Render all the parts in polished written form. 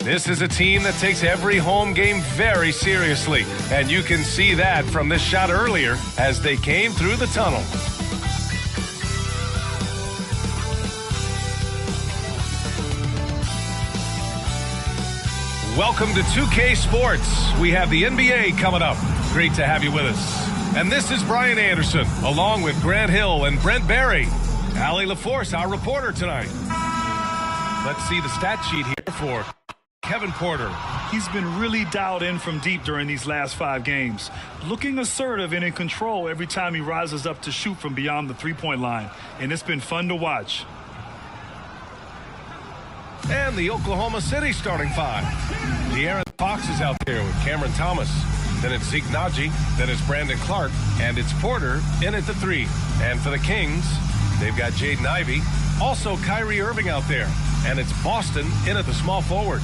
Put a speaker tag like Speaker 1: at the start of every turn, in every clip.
Speaker 1: This is a team that takes every home game very seriously, and you can see that from this shot earlier as they came through the tunnel. Welcome to 2K Sports. We have the NBA coming up. Great to have you with us. And this is Brian Anderson, along with Grant Hill and Brent Barry. Allie LaForce, our reporter tonight. Let's see the stat sheet here for Kevin Porter.
Speaker 2: He's been really dialed in from deep during these last 5 games. Looking assertive and in control every time he rises up to shoot from beyond the three-point line. And it's been fun to watch.
Speaker 1: And the Oklahoma City starting 5. De'Aaron Fox is out there with Cameron Thomas. Then it's Zeke Naji. Then it's Brandon Clark. And it's Porter in at the 3. And for the Kings, they've got Jaden Ivey. Also Kyrie Irving out there. And it's Boston in at the small forward.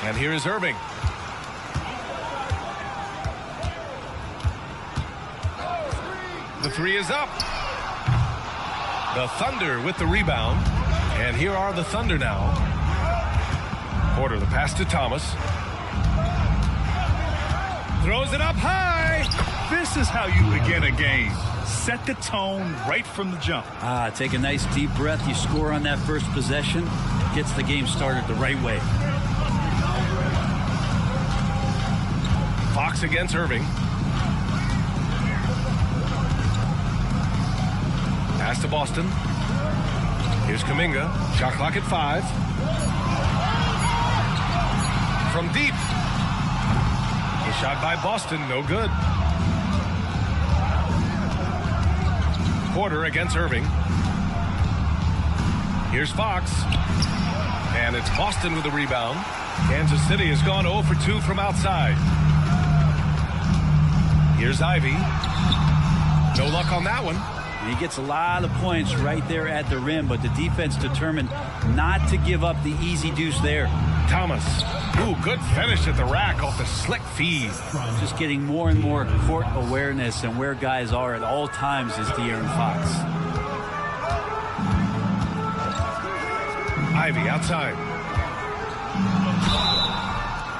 Speaker 1: And here is Irving. The 3 is up. The Thunder with the rebound. And here are the Thunder now. Porter, the pass to Thomas. Throws it up high.
Speaker 2: This is how you begin a game. Set the tone right from the jump.
Speaker 3: Take a nice deep breath. You score on that first possession. Gets the game started the right way.
Speaker 1: Fox against Irving. Pass to Boston. Here's Kuminga. Shot clock at 5. From deep. A shot by Boston. No good. Porter against Irving. Here's Fox. And it's Boston with the rebound. Kansas City has gone 0 for 2 from outside. Here's Ivey. No luck on that one.
Speaker 3: And he gets a lot of points right there at the rim, but the defense determined not to give up the easy deuce there.
Speaker 1: Thomas. Ooh, good finish at the rack off the slick feed.
Speaker 3: Just getting more and more court awareness and where guys are at all times is De'Aaron Fox.
Speaker 1: Ivey outside.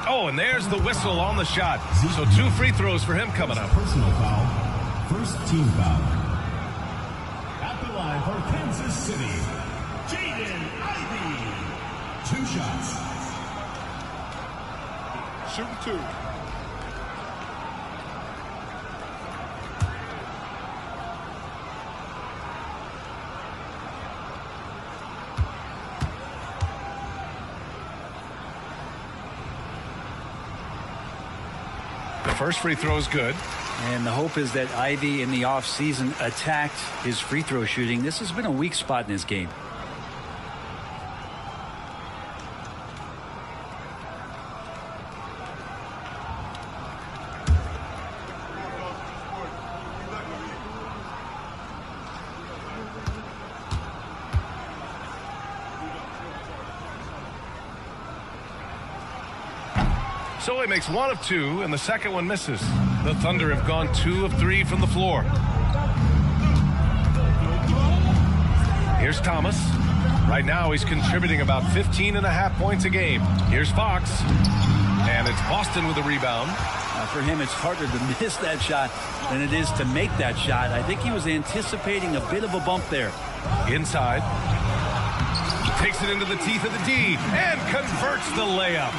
Speaker 1: Oh, and there's the whistle on the shot. So 2 free throws for him coming up.
Speaker 4: Personal foul. First team foul. At the line for Kansas City, Jaden Ivey. 2 shots.
Speaker 2: Shooting 2.
Speaker 1: First free throw is good.
Speaker 3: And the hope is that Ivey in the offseason attacked his free throw shooting. This has been a weak spot in his game.
Speaker 1: So he makes 1 of 2, and the second one misses. The Thunder have gone 2 of 3 from the floor. Here's Thomas. Right now he's contributing about 15.5 points a game. Here's Fox. And it's Boston with the rebound.
Speaker 3: For him, it's harder to miss that shot than it is to make that shot. I think he was anticipating a bit of a bump there.
Speaker 1: Inside. Takes it into the teeth of the D and converts the layup.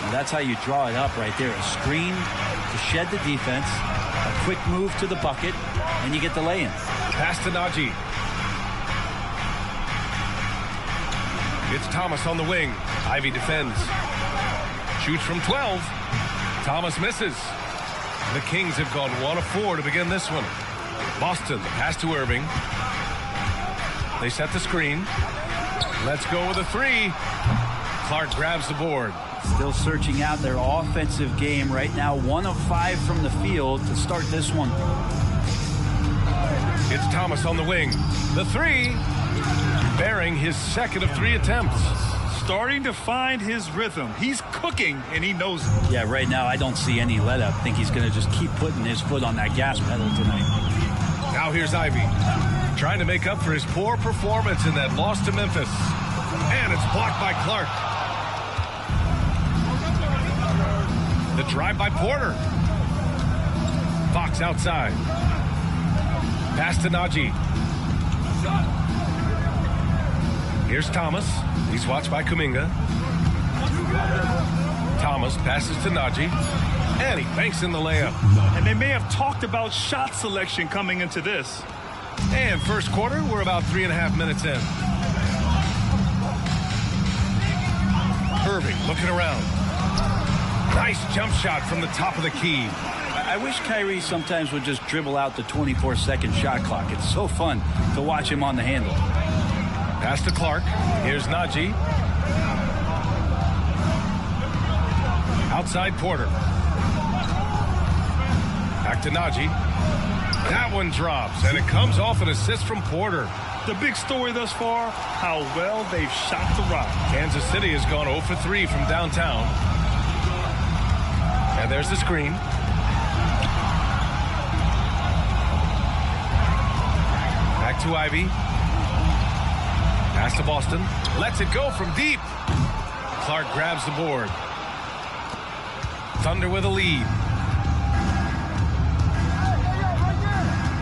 Speaker 3: And that's how you draw it up right there. A screen to shed the defense, a quick move to the bucket, and you get the lay-in.
Speaker 1: Pass to Naji. It's Thomas on the wing. Ivey defends. Shoots from 12. Thomas misses. The Kings have gone 1 of 4 to begin this one. Boston, the pass to Irving. They set the screen. Let's go with a 3. Clark grabs the board.
Speaker 3: Still searching out their offensive game right now. 1 of 5 from the field to start this one.
Speaker 1: It's Thomas on the wing. The three, bearing his second of 3 attempts.
Speaker 2: Starting to find his rhythm. He's cooking, and he knows it.
Speaker 3: Yeah, right now I don't see any let up. I think he's going to just keep putting his foot on that gas pedal tonight.
Speaker 1: Now here's Ivey, trying to make up for his poor performance in that loss to Memphis. And it's blocked by Clark. The drive by Porter. Fox outside. Pass to Najee. Here's Thomas. He's watched by Kuminga. Thomas passes to Najee. And he banks in the layup.
Speaker 2: And they may have talked about shot selection coming into this.
Speaker 1: And first quarter, we're about 3.5 minutes in. Irving looking around. Nice jump shot from the top of the key.
Speaker 3: I wish Kyrie sometimes would just dribble out the 24-second shot clock. It's so fun to watch him on the handle.
Speaker 1: Pass to Clark. Here's Najee. Outside Porter. Back to Najee. That one drops, and it comes off an assist from Porter.
Speaker 2: The big story thus far, how well they've shot the rock.
Speaker 1: Kansas City has gone 0 for 3 from downtown. And there's the screen. Back to Ivey. Pass to Boston. Lets it go from deep. Clark grabs the board. Thunder with a lead.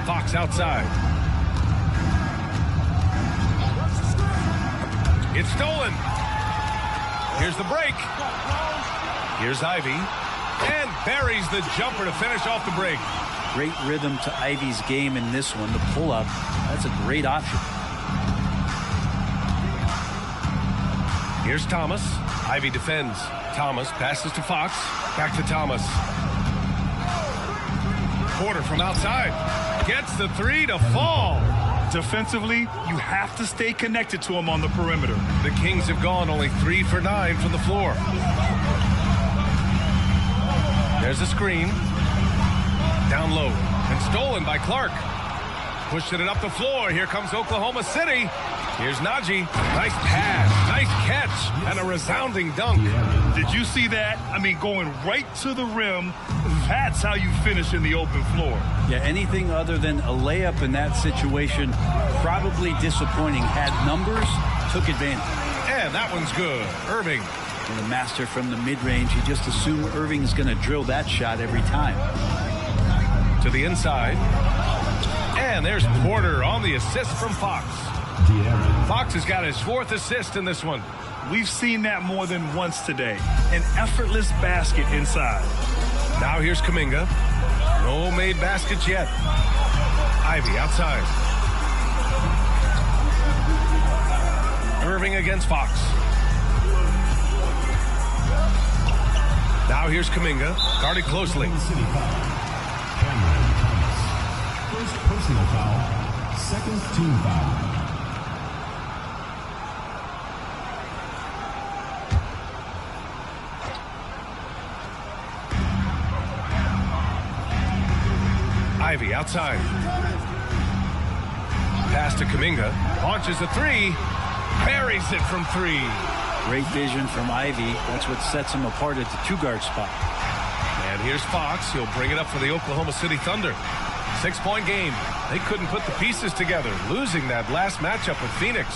Speaker 1: Fox outside. It's stolen. Here's the break. Here's Ivey. And buries the jumper to finish off the break.
Speaker 3: Great rhythm to Ivey's game in this one. The pull-up, that's a great option.
Speaker 1: Here's Thomas. Ivey defends. Thomas passes to Fox. Back to Thomas. Porter from outside. Gets the three to fall.
Speaker 2: Defensively, you have to stay connected to him on the perimeter.
Speaker 1: The Kings have gone only 3 for 9 from the floor. There's a screen. Down low. And stolen by Clark. Pushing it up the floor. Here comes Oklahoma City. Here's Najee. Nice pass. Nice catch. And a resounding dunk.
Speaker 2: Did you see that? I mean, going right to the rim. That's how you finish in the open floor.
Speaker 3: Yeah, anything other than a layup in that situation, probably disappointing. Had numbers, took advantage.
Speaker 1: And that one's good. Irving.
Speaker 3: And the master from the mid-range, you just assume Irving's going to drill that shot every time.
Speaker 1: To the inside. And there's Porter on the assist from Fox. Fox has got his 4th assist in this one.
Speaker 2: We've seen that more than once today. An effortless basket inside.
Speaker 1: Now here's Kuminga. No made baskets yet. Ivey outside. Irving against Fox. Now here's Kuminga. Guarded closely.
Speaker 4: Cameron Thomas. First personal foul. Second team foul.
Speaker 1: Ivey outside. Pass to Kuminga. Launches a three. Buries it from 3.
Speaker 3: Great vision from Ivey. That's what sets him apart at the 2-guard spot.
Speaker 1: And here's Fox. He'll bring it up for the Oklahoma City Thunder. 6-point game. They couldn't put the pieces together, losing that last matchup with Phoenix.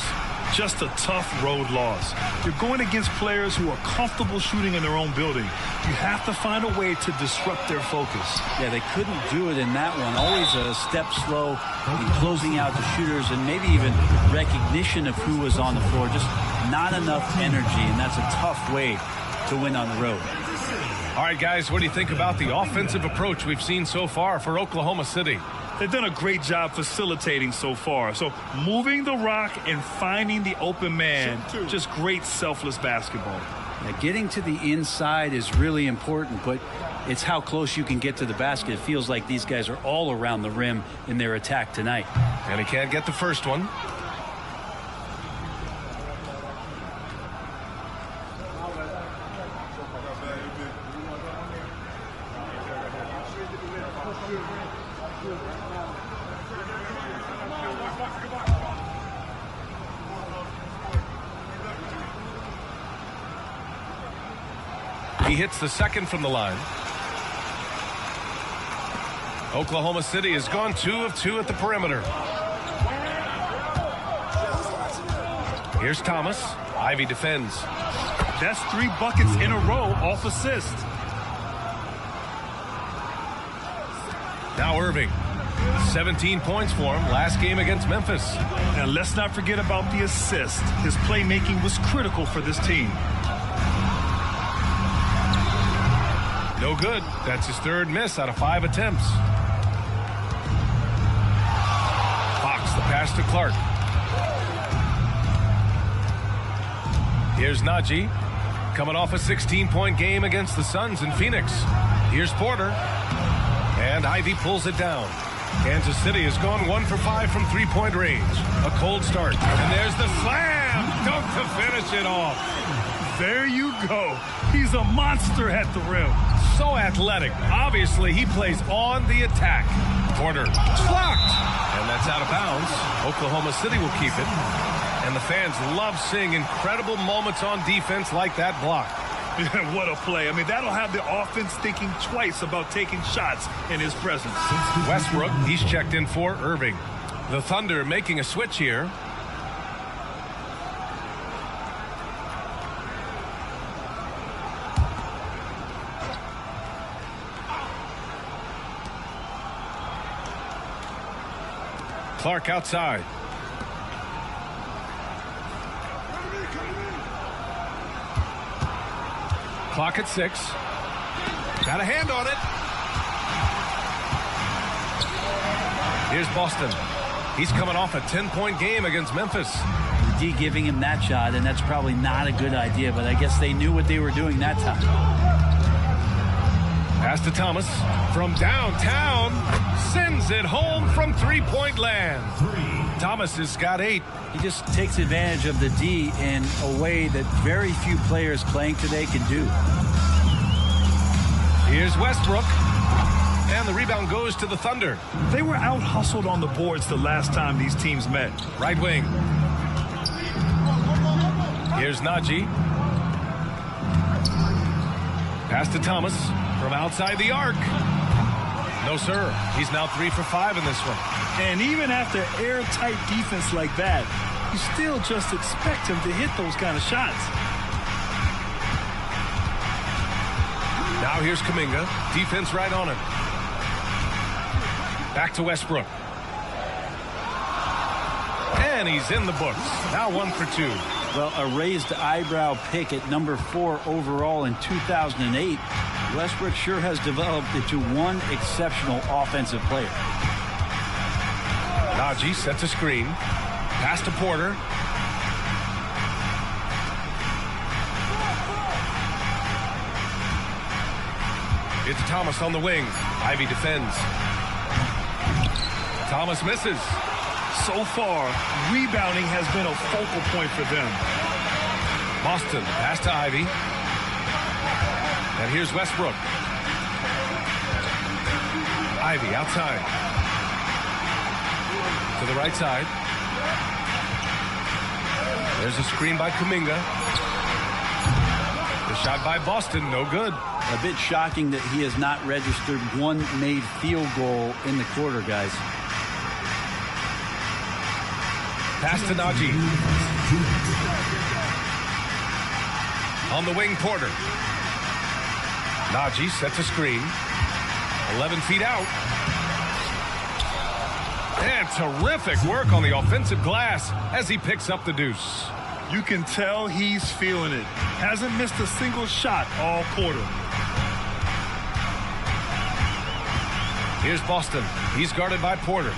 Speaker 2: Just a tough road loss. You're going against players who are comfortable shooting in their own building. You have to find a way to disrupt their focus.
Speaker 3: Yeah, they couldn't do it in that one. Always a step slow in closing out the shooters and maybe even recognition of who was on the floor. Just not enough energy, and that's a tough way to win on the road.
Speaker 1: All right, guys, what do you think about the offensive approach we've seen so far for Oklahoma City?
Speaker 2: They've done a great job facilitating so far. So moving the rock and finding the open man, just great selfless basketball.
Speaker 3: Yeah, getting to the inside is really important, but it's how close you can get to the basket. It feels like these guys are all around the rim in their attack tonight.
Speaker 1: And he can't get the first one. He hits the second from the line. Oklahoma City has gone 2 of 2 at the perimeter. Here's Thomas. Ivy defends.
Speaker 2: That's 3 buckets in a row off assist.
Speaker 1: Now Irving. 17 points for him last game against Memphis.
Speaker 2: And let's not forget about the assist. His playmaking was critical for this team.
Speaker 1: No good. That's his 3rd miss out of 5 attempts. Fox, the pass to Clark. Here's Najee, coming off a 16-point game against the Suns in Phoenix. Here's Porter. And Ivy pulls it down. Kansas City has gone 1 for 5 from 3-point range. A cold start. And there's the slam. Dunk to finish it off.
Speaker 2: There you go. He's a monster at the rim.
Speaker 1: So athletic. Obviously, he plays on the attack. Porter blocked. And that's out of bounds. Oklahoma City will keep it. And the fans love seeing incredible moments on defense like that block.
Speaker 2: What a play. I mean, that'll have the offense thinking twice about taking shots in his presence.
Speaker 1: Westbrook, he's checked in for Irving. The Thunder making a switch here. Clark outside. Clock at 6. Got a hand on it. Here's Boston. He's coming off a 10-point game against Memphis.
Speaker 3: D giving him that shot, and that's probably not a good idea, but I guess they knew what they were doing that time.
Speaker 1: Pass to Thomas from downtown. Sends it home from 3-point land. Thomas has got 8.
Speaker 3: He just takes advantage of the D in a way that very few players playing today can do.
Speaker 1: Here's Westbrook. And the rebound goes to the Thunder.
Speaker 2: They were out-hustled on the boards the last time these teams met.
Speaker 1: Right wing. Here's Najee. Pass to Thomas from outside the arc. No, sir. He's now 3 for 5 in this one.
Speaker 2: And even after airtight defense like that, you still just expect him to hit those kind of shots.
Speaker 1: Now here's Kuminga. Defense right on him. Back to Westbrook. And he's in the books. Now 1 for 2.
Speaker 3: Well, a raised eyebrow pick at number 4 overall in 2008. Westbrook sure has developed into one exceptional offensive player.
Speaker 1: Najee sets a screen. Pass to Porter. It's Thomas on the wing. Ivy defends. Thomas misses.
Speaker 2: So far, rebounding has been a focal point for them.
Speaker 1: Boston, pass to Ivy. And here's Westbrook. Ivy outside. To the right side. There's a screen by Kuminga. The shot by Boston, no good.
Speaker 3: A bit shocking that he has not registered one made field goal in the quarter, guys.
Speaker 1: Pass to Najee. On the wing, Porter. Najee sets a screen. 11 feet out. And terrific work on the offensive glass as he picks up the deuce.
Speaker 2: You can tell he's feeling it. Hasn't missed a single shot all quarter.
Speaker 1: Here's Boston. He's guarded by Porter.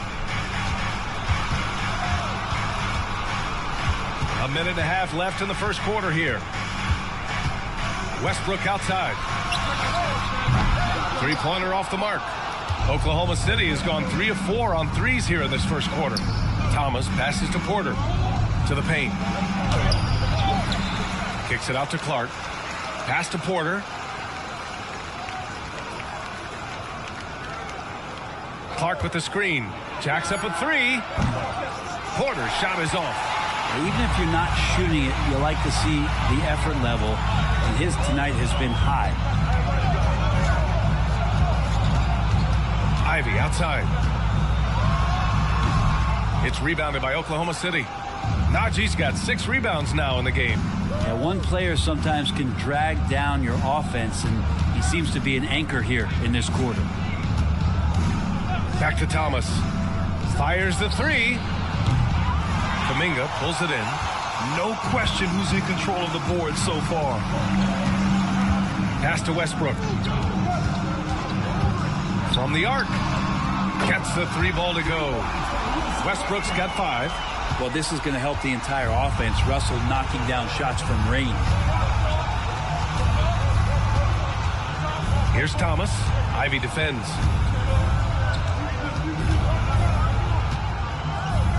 Speaker 1: A minute and a half left in the first quarter here. Westbrook outside. Three-pointer off the mark. Oklahoma City has gone 3 of 4 on threes here in this first quarter. Thomas passes to Porter. To the paint. Kicks it out to Clark. Pass to Porter. Clark with the screen. Jacks up a 3. Porter's shot is off.
Speaker 3: Even if you're not shooting it, you like to see the effort level, and his tonight has been high.
Speaker 1: Ivy outside. It's rebounded by Oklahoma City. Najee's got 6 rebounds now in the game.
Speaker 3: Yeah, one player sometimes can drag down your offense, and he seems to be an anchor here in this quarter.
Speaker 1: Back to Thomas. Fires the 3. Kuminga pulls it in.
Speaker 2: No question who's in control of the board so far.
Speaker 1: Pass to Westbrook. From the arc. Gets the 3 ball to go. Westbrook's got 5.
Speaker 3: Well, this is going to help the entire offense. Russell knocking down shots from range.
Speaker 1: Here's Thomas. Ivy defends.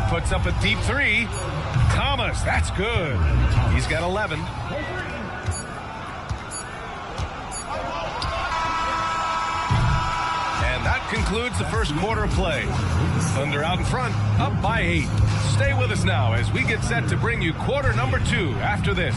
Speaker 1: Puts up a deep 3. Thomas, that's good. He's got 11. And that concludes the first quarter of play. Thunder out in front, up by 8. Stay with us now as we get set to bring you quarter number 2 after this.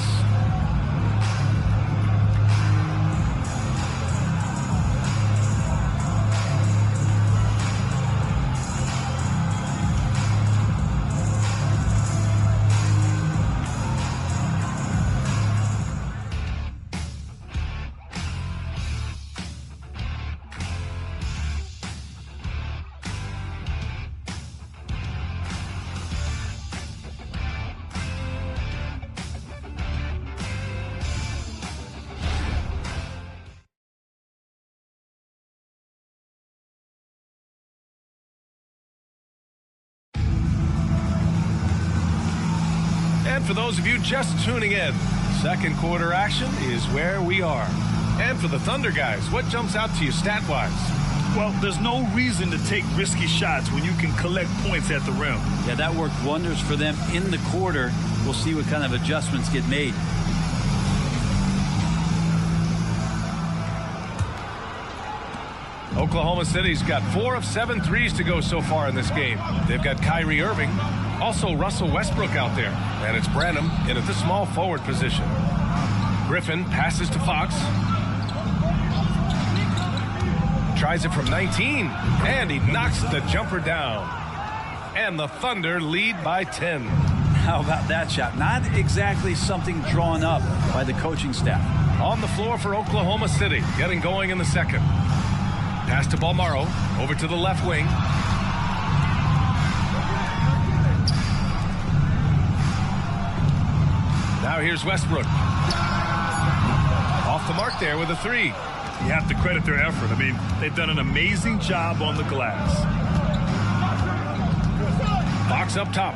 Speaker 1: And for those of you just tuning in, second quarter action is where we are. And for the Thunder guys, what jumps out to you stat-wise?
Speaker 2: Well, there's no reason to take risky shots when you can collect points at the rim.
Speaker 3: Yeah, that worked wonders for them in the quarter. We'll see what kind of adjustments get made.
Speaker 1: Oklahoma City's got 4 of 7 threes to go so far in this game. They've got Kyrie Irving, also Russell Westbrook out there, and it's Branham in at the small forward position. Griffin passes to Fox. Tries it from 19, and he knocks the jumper down. And the Thunder lead by 10.
Speaker 3: How about that shot? Not exactly something drawn up by the coaching staff.
Speaker 1: On the floor for Oklahoma City, getting going in the second. Pass to Bolmaro, over to the left wing. Now here's Westbrook. Off the mark there with a 3.
Speaker 2: You have to credit their effort. I mean, they've done an amazing job on the glass.
Speaker 1: Fox up top.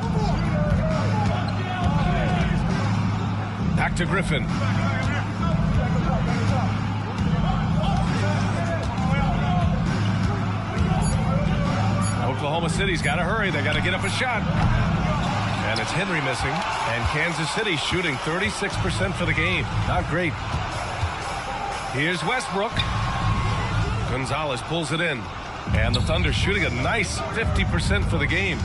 Speaker 1: Back to Griffin. Oklahoma City's got to hurry. They got to get up a shot. And it's Henry missing. And Kansas City shooting 36% for the game. Not great. Here's Westbrook. Gonzalez pulls it in. And the Thunder shooting a nice 50% for the game.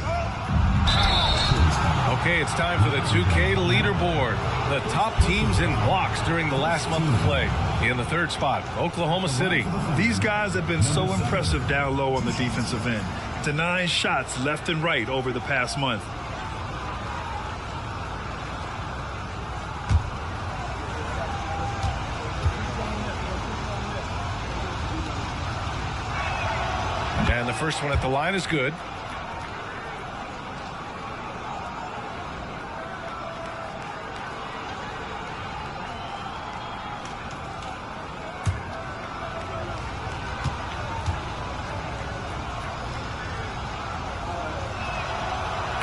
Speaker 1: Okay, it's time for the 2K leaderboard. The top teams in blocks during the last month of play. In the third spot, Oklahoma City.
Speaker 2: These guys have been so impressive down low on the defensive end. Denying shots left and right over the past month.
Speaker 1: And the first one at the line is good.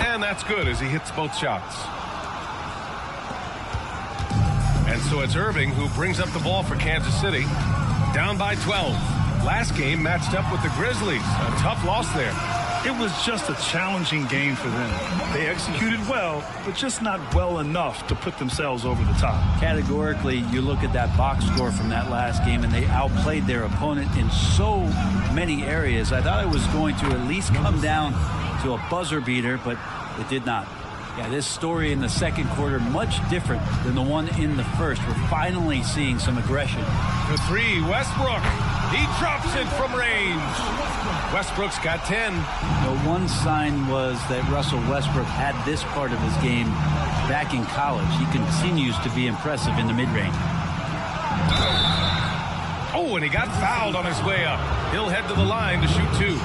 Speaker 1: And that's good as he hits both shots. And so it's Irving who brings up the ball for Kansas City. Down by 12. Last game matched up with the Grizzlies. A tough loss there.
Speaker 2: It was just a challenging game for them. They executed well, but just not well enough to put themselves over the top.
Speaker 3: Categorically, you look at that box score from that last game, and they outplayed their opponent in so many areas. I thought it was going to at least come down to a buzzer beater, but it did not. Yeah, this story in the second quarter, much different than the one in the first. We're finally seeing some aggression.
Speaker 1: The three, Westbrook. He drops it from range. Westbrook's got 10.
Speaker 3: The one sign was that Russell Westbrook had this part of his game back in college. He continues to be impressive in the mid-range.
Speaker 1: Oh, and he got fouled on his way up. He'll head to the line to shoot 2.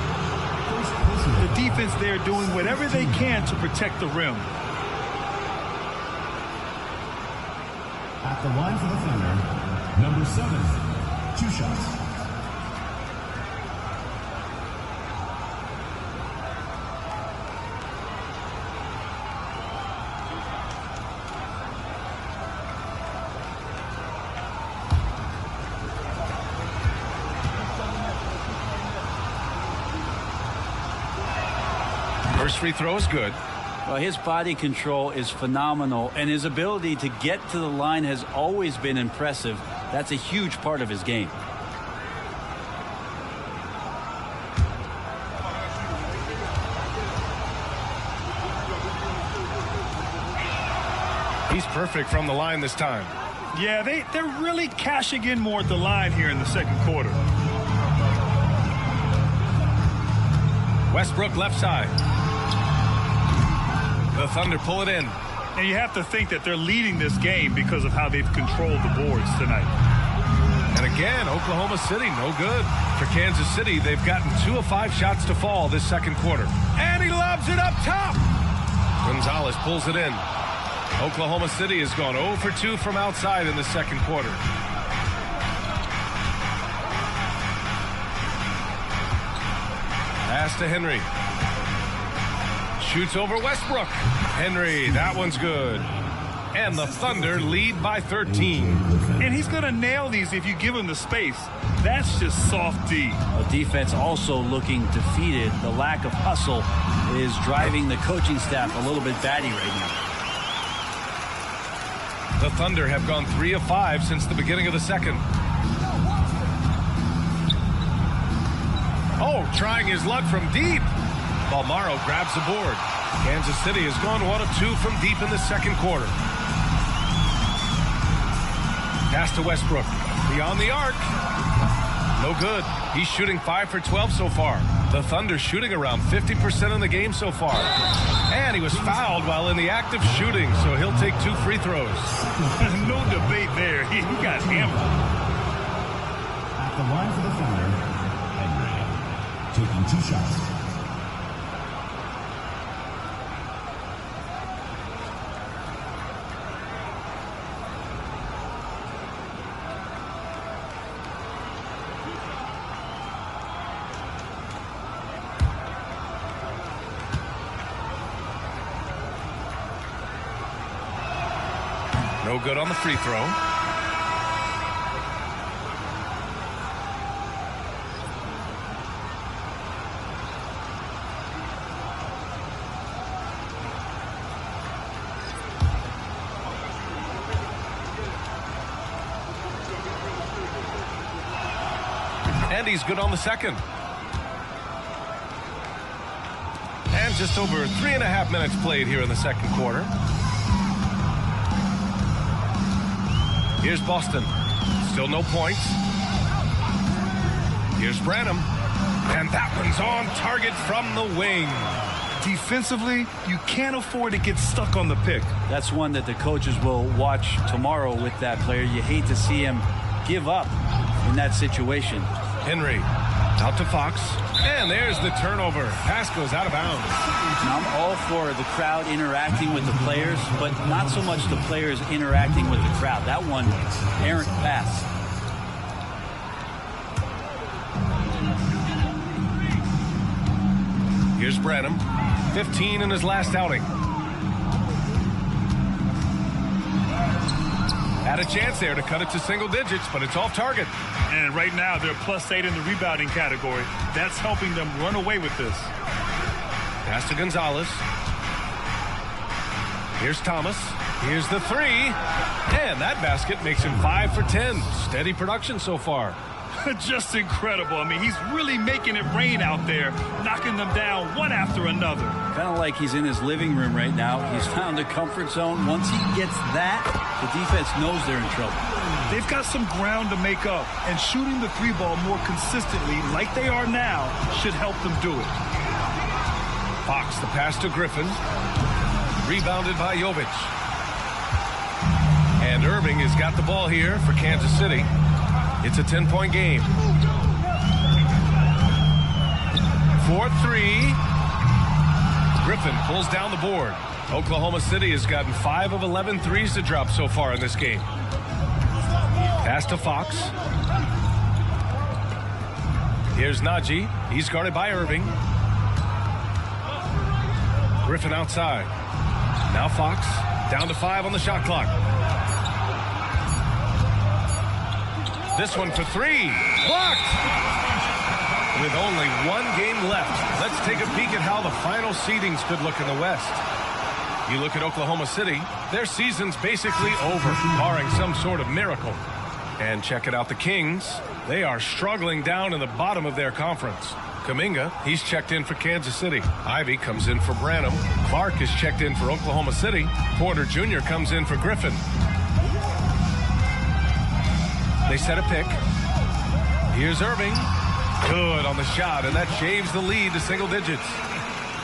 Speaker 2: The defense there doing whatever they can to protect the rim.
Speaker 4: At the line for the Thunder, number 7, 2 shots.
Speaker 1: First free throw is good.
Speaker 3: Well, his body control is phenomenal, and his ability to get to the line has always been impressive. That's a huge part of his game.
Speaker 1: He's perfect from the line this time.
Speaker 2: Yeah, they're really cashing in more at the line here in the second quarter.
Speaker 1: Westbrook left side. The Thunder pull it in.
Speaker 2: And you have to think that they're leading this game because of how they've controlled the boards tonight.
Speaker 1: And again, Oklahoma City, no good. For Kansas City, they've gotten 2 of 5 shots to fall this second quarter. And he lobs it up top. Gonzalez pulls it in. Oklahoma City has gone 0 for 2 from outside in the second quarter. Pass to Henry. Shoots over Westbrook. Henry, that one's good. And the Thunder lead by 13.
Speaker 2: And he's going to nail these if you give him the space. That's just soft D.
Speaker 3: A defense also looking defeated. The lack of hustle is driving the coaching staff a little bit batty right now.
Speaker 1: The Thunder have gone 3 of 5 since the beginning of the second. Oh, trying his luck from deep. Balmaro grabs the board. Kansas City has gone 1 of 2 from deep in the second quarter. Pass to Westbrook. Beyond the arc. No good. He's shooting 5 for 12 so far. The Thunder shooting around 50% in the game so far. And he was fouled while in the act of shooting, so he'll take 2 free throws.
Speaker 2: No debate there. He got hammered.
Speaker 4: At the line for the Thunder, Henry, taking 2 shots.
Speaker 1: No good on the free throw. And he's good on the second. And just over 3.5 minutes played here in the second quarter. Here's Boston. Still no points. Here's Branham. And that one's on target from the wing.
Speaker 2: Defensively, you can't afford to get stuck on the pick.
Speaker 3: That's one that the coaches will watch tomorrow with that player. You hate to see him give up in that situation.
Speaker 1: Henry out to Fox. And there's the turnover. Pass goes out of bounds.
Speaker 3: Now, I'm all for the crowd interacting with the players, but not so much the players interacting with the crowd. That one, errant pass.
Speaker 1: Here's Branham. 15 in his last outing. Had a chance there to cut it to single digits, but it's off target.
Speaker 2: And right now, they're +8 in the rebounding category. That's helping them run away with this.
Speaker 1: Pass to Gonzalez. Here's Thomas. Here's the 3. And that basket makes him 5 for 10. Steady production so far.
Speaker 2: Just incredible. I mean, he's really making it rain out there, knocking them down one after another.
Speaker 3: Kind of like he's in his living room right now. He's found a comfort zone. Once he gets that, the defense knows they're in trouble.
Speaker 2: They've got some ground to make up, and shooting the three ball more consistently like they are now should help them do it.
Speaker 1: Fox, the pass to Griffin. Rebounded by Jovic. And Irving has got the ball here for Kansas City. It's a 10-point game. 4-3. Griffin pulls down the board. Oklahoma City has gotten 5 of 11 threes to drop so far in this game. Pass to Fox. Here's Najee. He's guarded by Irving. Griffin outside. Now Fox. Down to 5 on the shot clock. This one for 3. Blocked! With only one game left, let's take a peek at how the final seedings could look in the West. You look at Oklahoma City, their season's basically over, barring some sort of miracle. And check it out, the Kings. They are struggling down in the bottom of their conference. Kuminga, he's checked in for Kansas City. Ivy comes in for Branham. Clark is checked in for Oklahoma City. Porter Jr. comes in for Griffin. They set a pick. Here's Irving. Good on the shot, and that shaves the lead to single digits.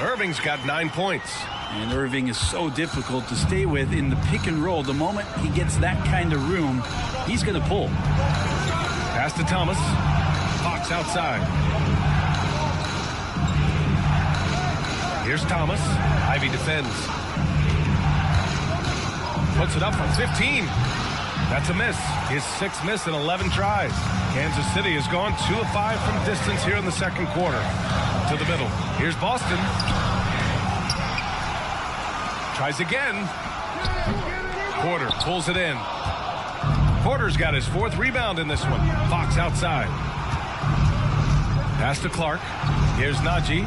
Speaker 1: Irving's got 9 points.
Speaker 3: And Irving is so difficult to stay with in the pick and roll. The moment he gets that kind of room, he's going to pull.
Speaker 1: Pass to Thomas. Fox outside. Here's Thomas. Ivy defends. Puts it up from 15. That's a miss. His 6th miss in 11 tries. Kansas City has gone 2 of 5 from distance here in the second quarter. To the middle. Here's Boston. Tries again. Porter pulls it in. Porter's got his 4th rebound in this one. Fox outside. Pass to Clark. Here's Najee.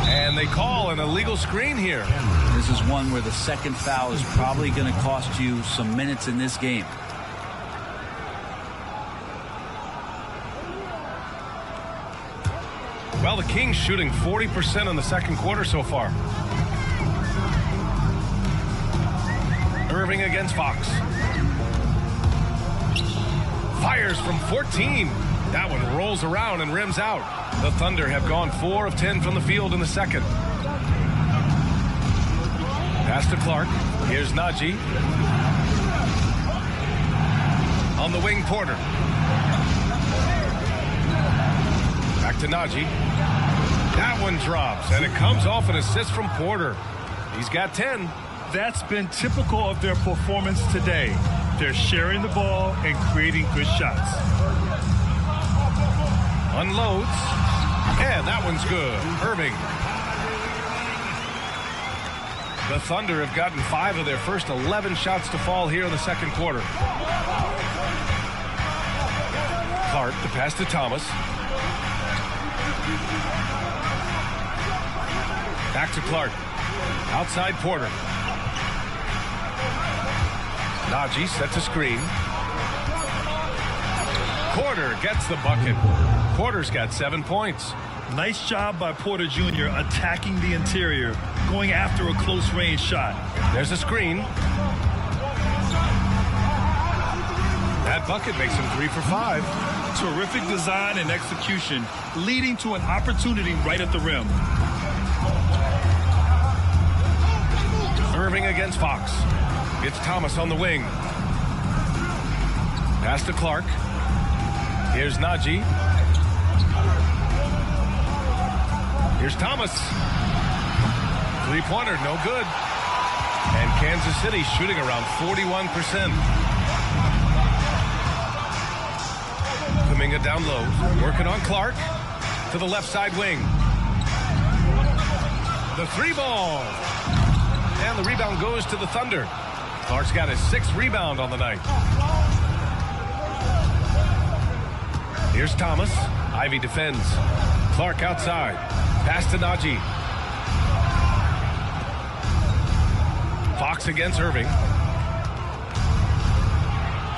Speaker 1: And they call an illegal screen here.
Speaker 3: This is one where the second foul is probably going to cost you some minutes in this game.
Speaker 1: Well, the Kings shooting 40% in the second quarter so far. Irving against Fox. Fires from 14. That one rolls around and rims out. The Thunder have gone 4 of 10 from the field in the second. Pass to Clark. Here's Najee. On the wing, Porter. Back to Najee. That one drops, and it comes off an assist from Porter. He's got 10.
Speaker 2: That's been typical of their performance today. They're sharing the ball and creating good shots.
Speaker 1: Unloads. And that one's good. Irving. The Thunder have gotten 5 of their first 11 shots to fall here in the second quarter. Clark, the pass to Thomas. Back to Clark. Outside Porter. Najee sets a screen. Porter gets the bucket. Porter's got 7 points.
Speaker 2: Nice job by Porter Jr. attacking the interior, going after a close-range shot.
Speaker 1: There's a screen. That bucket makes him 3 for 5.
Speaker 2: Terrific design and execution, leading to an opportunity right at the rim.
Speaker 1: Irving against Fox. It's Thomas on the wing. Pass to Clark. Here's Najee. Here's Thomas. 3-pointer, no good. And Kansas City shooting around 41%. Kuminga down low. Working on Clark. To the left side wing. The 3-ball. And the rebound goes to the Thunder. Clark's got his 6th rebound on the night. Here's Thomas. Ivy defends. Clark outside. Pass to Najee. Fox against Irving.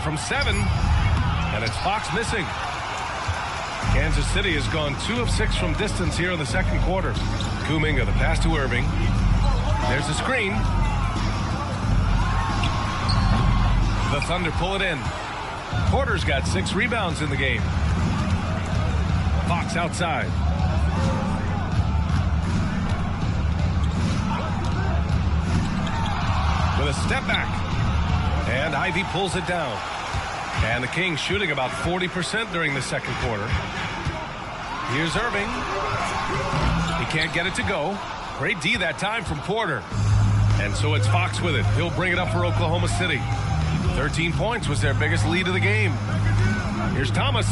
Speaker 1: From 7. And it's Fox missing. Kansas City has gone 2 of 6 from distance here in the second quarter. Kuminga, the pass to Irving. There's a screen. The Thunder pull it in. Porter's got 6 rebounds in the game. Fox outside. With a step back. And Ivy pulls it down. And the Kings shooting about 40% during the second quarter. Here's Irving. He can't get it to go. Great D that time from Porter. And so it's Fox with it. He'll bring it up for Oklahoma City. 13 points was their biggest lead of the game. Here's Thomas.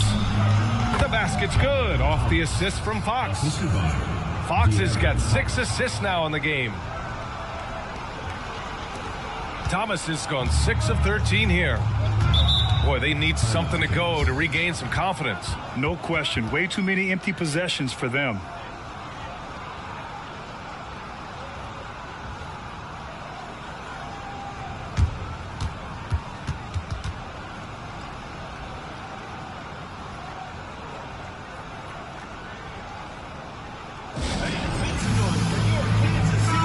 Speaker 1: The basket's good off the assist from Fox. Fox has got 6 assists now in the game. Thomas has gone 6 of 13 here. Boy, they need something to go to regain some confidence.
Speaker 2: No question. Way too many empty possessions for them.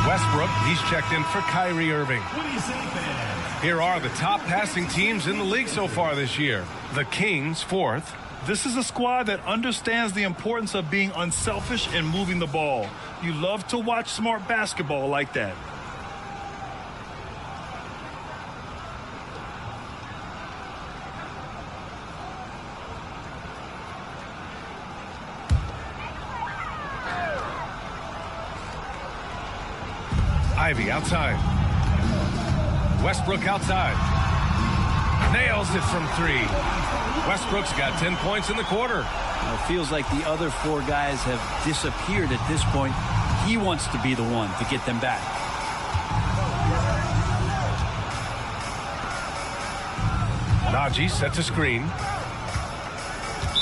Speaker 1: Westbrook, he's checked in for Kyrie Irving. Here are the top passing teams in the league so far this year. The Kings, 4th.
Speaker 2: This is a squad that understands the importance of being unselfish and moving the ball. You love to watch smart basketball like that.
Speaker 1: Ivy outside. Westbrook outside. Nails it from 3. Westbrook's got 10 points in the quarter.
Speaker 3: It feels like the other 4 guys have disappeared at this point. He wants to be the one to get them back.
Speaker 1: Najee sets a screen.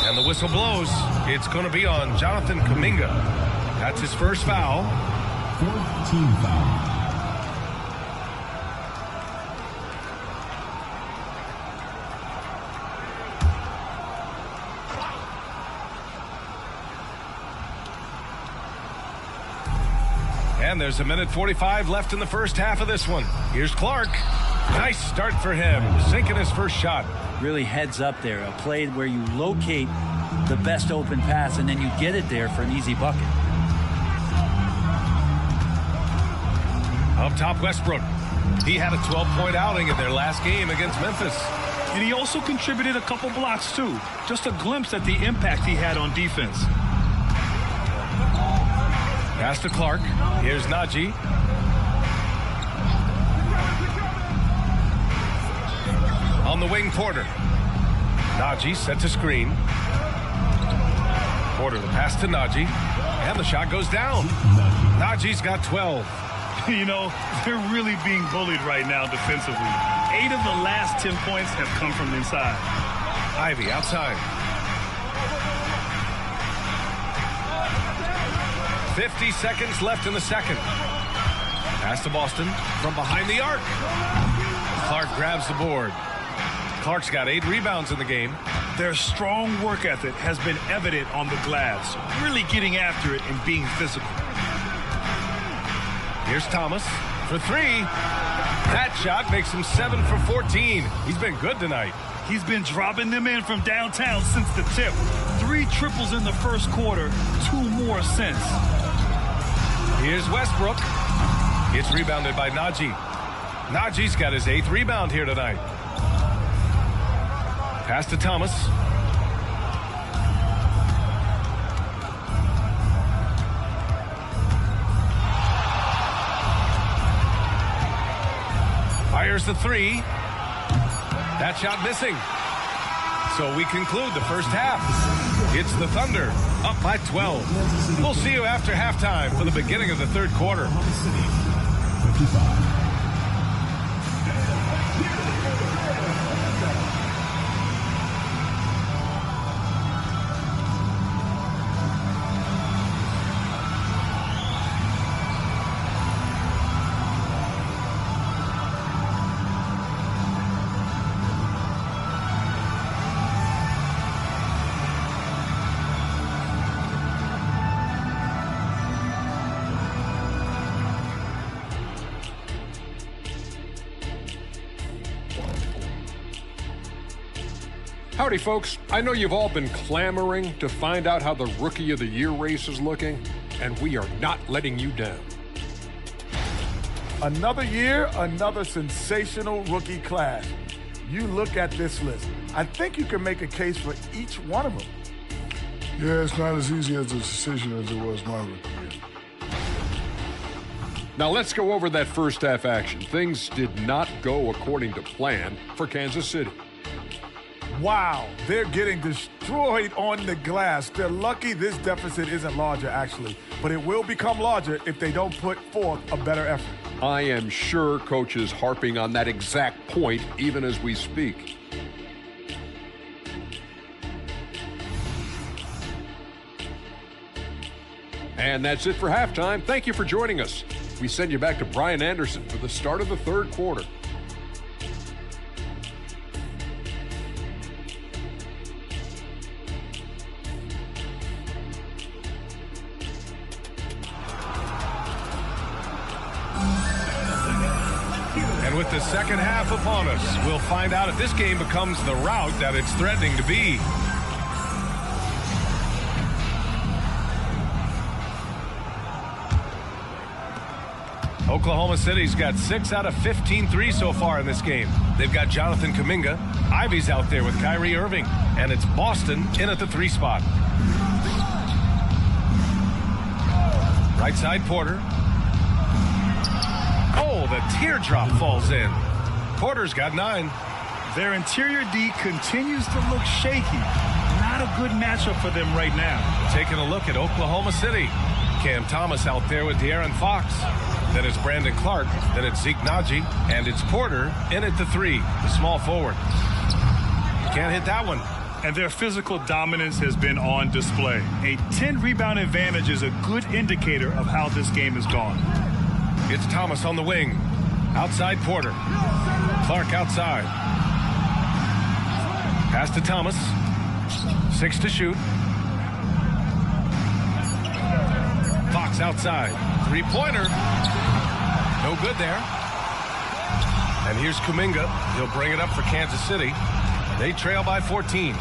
Speaker 1: And the whistle blows. It's going to be on Jonathan Kuminga. That's his first foul.
Speaker 4: 4th team foul.
Speaker 1: And there's 1:45 left in the first half of this one. Here's Clark. Nice start for him, sinking his first shot.
Speaker 3: Really heads up there, a play where you locate the best open pass and then you get it there for an easy bucket.
Speaker 1: Up top, Westbrook. He had a 12-point outing in their last game against Memphis.
Speaker 2: And he also contributed a couple blocks, too. Just a glimpse at the impact he had on defense.
Speaker 1: Pass to Clark. Here's Najee. On the wing, Porter. Najee sets a screen. Porter, the pass to Najee. And the shot goes down. Najee's got 12.
Speaker 2: You know, they're really being bullied right now defensively. 8 of the last 10 points have come from inside.
Speaker 1: Ivy outside. 50 seconds left in the second. Pass to Boston from behind the arc. Clark grabs the board. Clark's got 8 rebounds in the game.
Speaker 2: Their strong work ethic has been evident on the glass, really getting after it and being physical.
Speaker 1: Here's Thomas for 3. That shot makes him 7 for 14. He's been good tonight.
Speaker 2: He's been dropping them in from downtown since the tip. 3 triples in the first quarter, 2 more since.
Speaker 1: Here's Westbrook. It's rebounded by Najee. Najee's got his 8th rebound here tonight. Pass to Thomas. Fires the 3. That shot missing. So we conclude the first half. It's the Thunder up by 12. We'll see you after halftime for the beginning of the third quarter.
Speaker 4: 55.
Speaker 5: Howdy, folks. I know you've all been clamoring to find out how the Rookie of the Year race is looking, and we are not letting you down.
Speaker 6: Another year, another sensational rookie class. You look at this list. I think you can make a case for each one of them.
Speaker 7: Yeah, it's not as easy as a decision as it was my rookie year.
Speaker 5: Now let's go over that first half action. Things did not go according to plan for Kansas City.
Speaker 6: Wow, they're getting destroyed on the glass. They're lucky this deficit isn't larger, actually, but it will become larger if they don't put forth a better effort.
Speaker 5: I am sure Coach is harping on that exact point even as we speak. And that's it for halftime. Thank you for joining us. We send you back to Brian Anderson for the start of the third quarter.
Speaker 1: And with the second half upon us, we'll find out if this game becomes the rout that it's threatening to be. Oklahoma City's got 6 out of 15 threes so far in this game. They've got Jonathan Kuminga. Ivy's out there with Kyrie Irving. And it's Boston in at the 3 spot. Right side, Porter. Oh, the teardrop falls in. Porter's got 9.
Speaker 2: Their interior D continues to look shaky. Not a good matchup for them right now.
Speaker 1: Taking a look at Oklahoma City. Cam Thomas out there with De'Aaron Fox. Then it's Brandon Clark. Then it's Zeke Naji. And it's Porter in at the 3, the small forward. Can't hit that one.
Speaker 2: And their physical dominance has been on display. A 10-rebound advantage is a good indicator of how this game has gone.
Speaker 1: It's Thomas on the wing. Outside Porter. Clark outside. Pass to Thomas. 6 to shoot. Fox outside. 3-pointer. No good there. And here's Kuminga. He'll bring it up for Kansas City. They trail by 14.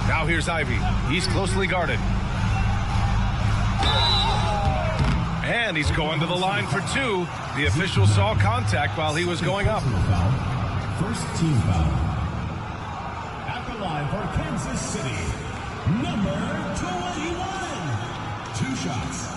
Speaker 1: Now here's Ivy. He's closely guarded. And he's going to the line for 2. The official saw contact while he was going up.
Speaker 4: First team foul. At the line for Kansas City, number 21. 2 shots.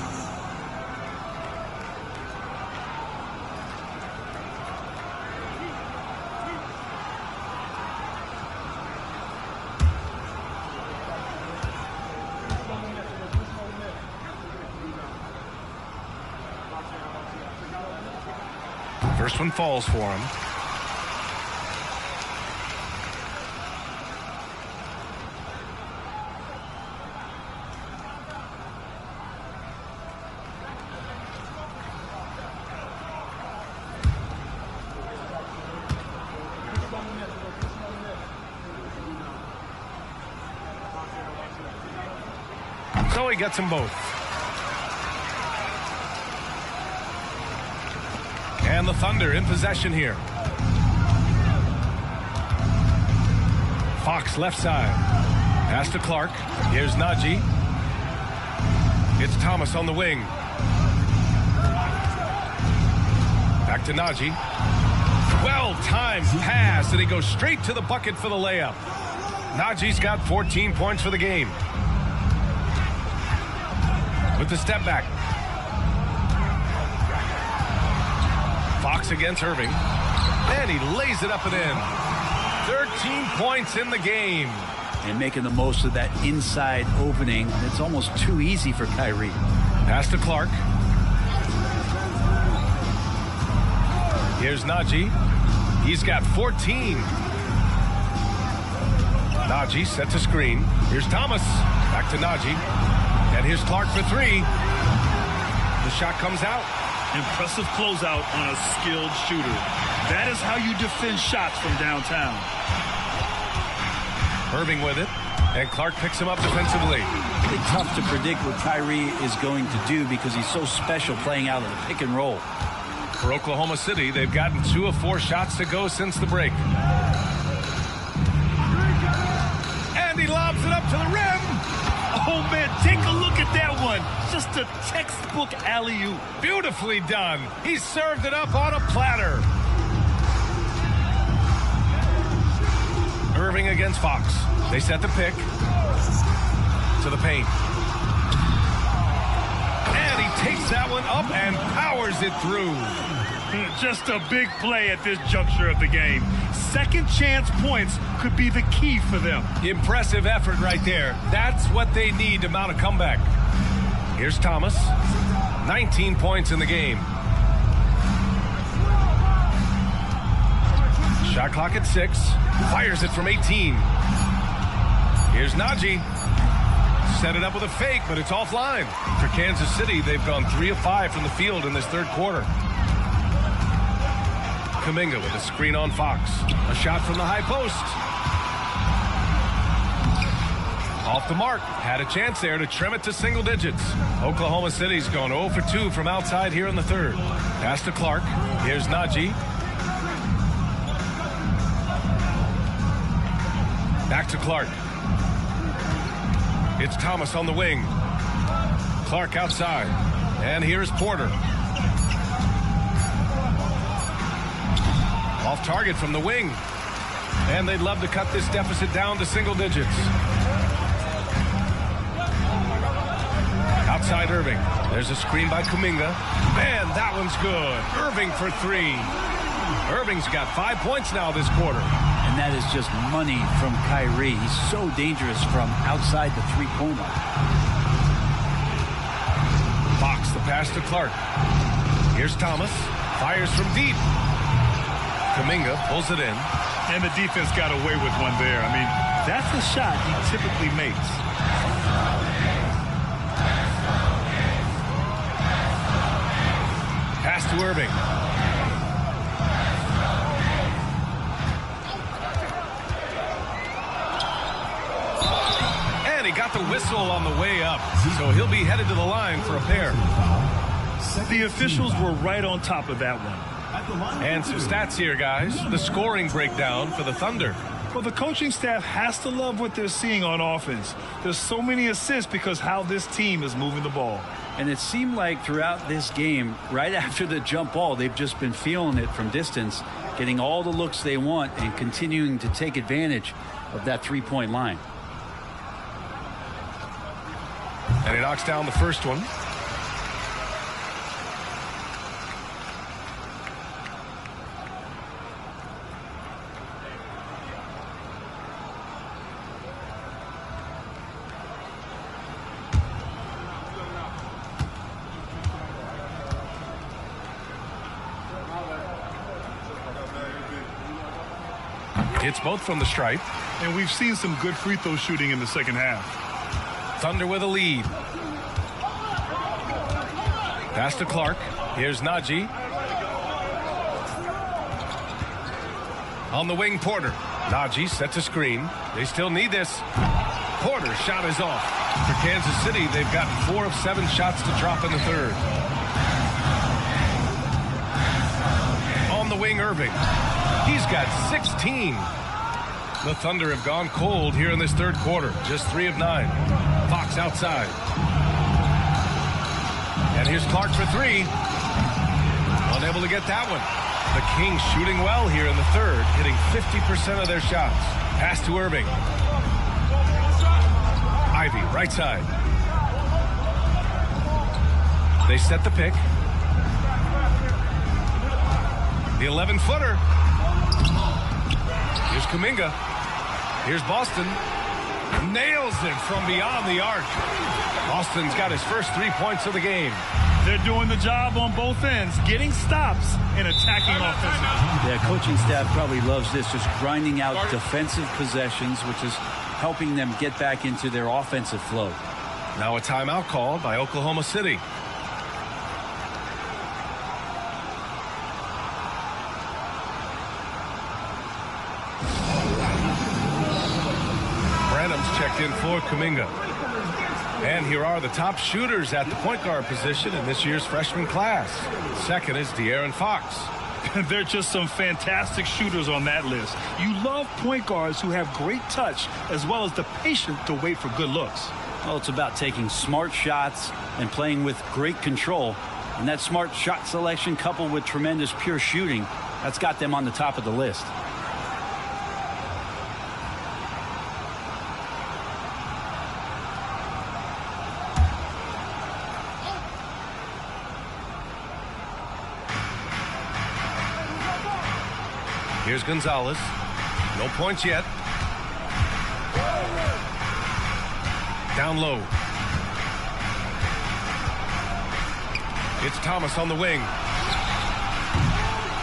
Speaker 1: First one falls for him. So he gets them both. And the Thunder in possession here. Fox left side. Pass to Clark. Here's Naji. It's Thomas on the wing. Back to Naji. Well-timed pass, and he goes straight to the bucket for the layup. Naji's got 14 points for the game. With the step back. Fox against Irving. And he lays it up and in. 13 points in the game.
Speaker 3: And making the most of that inside opening. It's almost too easy for Kyrie.
Speaker 1: Pass to Clark. Here's Naji. He's got 14. Naji sets a screen. Here's Thomas. Back to Naji. And here's Clark for 3. The shot comes out.
Speaker 2: Impressive closeout on a skilled shooter. That is how you defend shots from downtown.
Speaker 1: Irving with it. And Clark picks him up defensively.
Speaker 3: It's tough to predict what Kyrie is going to do because he's so special playing out of the pick and roll.
Speaker 1: For Oklahoma City, they've gotten 2 of 4 shots to go since the break. And he lobs it up to the rim.
Speaker 2: Oh, man, take a look at that one. Just a textbook alley-oop.
Speaker 1: Beautifully done. He served it up on a platter. Irving against Fox. They set the pick to the paint. And he takes that one up and powers it through.
Speaker 2: Just a big play at this juncture of the game. Second chance points could be the key for them.
Speaker 1: Impressive effort right there. That's what they need to mount a comeback. Here's Thomas. 19 points in the game. Shot clock at 6. Fires it from 18. Here's Naji. Set it up with a fake, but it's offline. For Kansas City, they've gone 3 of 5 from the field in this third quarter. Kuminga with a screen on Fox. A shot from the high post. Off the mark. Had a chance there to trim it to single digits. Oklahoma City's gone 0 for 2 from outside here in the third. Pass to Clark. Here's Naji. Back to Clark. It's Thomas on the wing. Clark outside. And here's Porter. Off target from the wing. And they'd love to cut this deficit down to single digits. Outside Irving. There's a screen by Kuminga. Man, that one's good. Irving for 3. Irving's got 5 points now this quarter.
Speaker 3: And that is just money from Kyrie. He's so dangerous from outside the three-point line.
Speaker 1: Fox, the pass to Clark. Here's Thomas. Fires from deep. Kuminga pulls it in.
Speaker 2: And the defense got away with one there. I mean, that's a shot he typically makes.
Speaker 1: Pass to Irving. And he got the whistle on the way up. So he'll be headed to the line for a pair.
Speaker 2: The officials were right on top of that one.
Speaker 1: And some stats here, guys. The scoring breakdown for the Thunder.
Speaker 2: Well, the coaching staff has to love what they're seeing on offense. There's so many assists because how this team is moving the ball.
Speaker 3: And it seemed like throughout this game, right after the jump ball, they've just been feeling it from distance, getting all the looks they want and continuing to take advantage of that three-point line.
Speaker 1: And he knocks down the first one. Hits both from the stripe.
Speaker 2: And we've seen some good free throw shooting in the second half.
Speaker 1: Thunder with a lead. Pass to Clark. Here's Naji. On the wing, Porter. Naji set to screen. They still need this. Porter's shot is off. For Kansas City, they've gotten 4 of 7 shots to drop in the third. On the wing, Irving. He's got 16. The Thunder have gone cold here in this third quarter. Just 3 of 9. Fox outside. And here's Clark for 3. Unable to get that one. The Kings shooting well here in the third, hitting 50% of their shots. Pass to Irving. Ivy, right side. They set the pick. The 11-footer. Here's Kuminga. Here's Boston. Nails it from beyond the arc. Boston's got his first 3 points of the game.
Speaker 2: They're doing the job on both ends, getting stops and attacking offensively.
Speaker 3: The coaching staff probably loves this, just grinding out defensive possessions, which is helping them get back into their offensive flow.
Speaker 1: Now a timeout called by Oklahoma City. Branham's checked in for Kuminga. And here are the top shooters at the point guard position in this year's freshman class. Second is De'Aaron Fox.
Speaker 2: They're just some fantastic shooters on that list. You love point guards who have great touch as well as the patience to wait for good looks.
Speaker 3: Well, it's about taking smart shots and playing with great control. And that smart shot selection coupled with tremendous pure shooting, that's got them on the top of the list.
Speaker 1: Here's Gonzalez. No points yet. Down low. It's Thomas on the wing.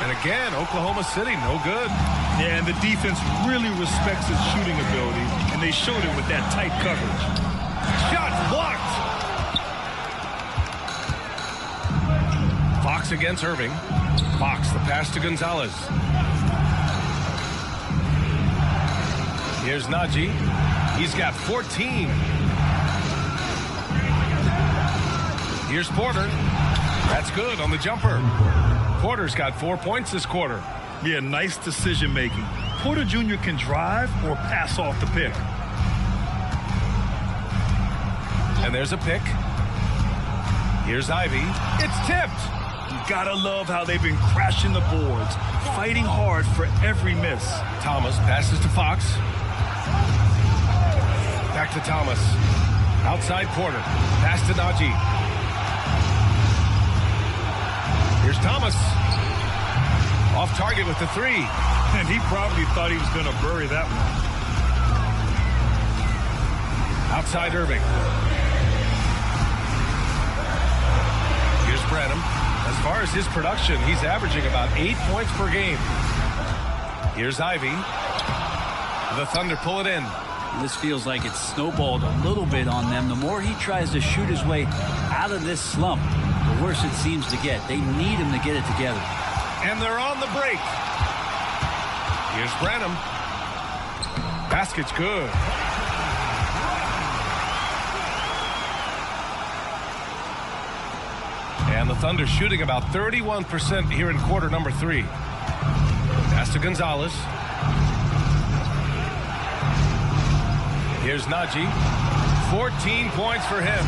Speaker 1: And again, Oklahoma City, no good.
Speaker 2: Yeah, and the defense really respects his shooting ability, and they showed it with that tight coverage.
Speaker 1: Shot blocked. Fox against Irving. Fox, the pass to Gonzalez. Here's Najee. He's got 14. Here's Porter. That's good on the jumper. Porter's got 4 points this quarter.
Speaker 2: Yeah, nice decision making. Porter Jr. can drive or pass off the pick.
Speaker 1: And there's a pick. Here's Ivy. It's tipped.
Speaker 2: You gotta love how they've been crashing the boards, fighting hard for every miss.
Speaker 1: Thomas passes to Fox. Back to Thomas. Outside Porter. Pass to Najee. Here's Thomas. Off target with the three.
Speaker 2: And he probably thought he was going to bury that one.
Speaker 1: Outside Irving. Here's Branham. As far as his production, he's averaging about 8 points per game. Here's Ivy. The Thunder pull it in.
Speaker 3: This feels like it's snowballed a little bit on them. The more he tries to shoot his way out of this slump, the worse it seems to get. They need him to get it together.
Speaker 1: And they're on the break. Here's Branham. Basket's good. And the Thunder shooting about 31% here in quarter number 3. Pass to Gonzalez. Here's Najee. 14 points for him.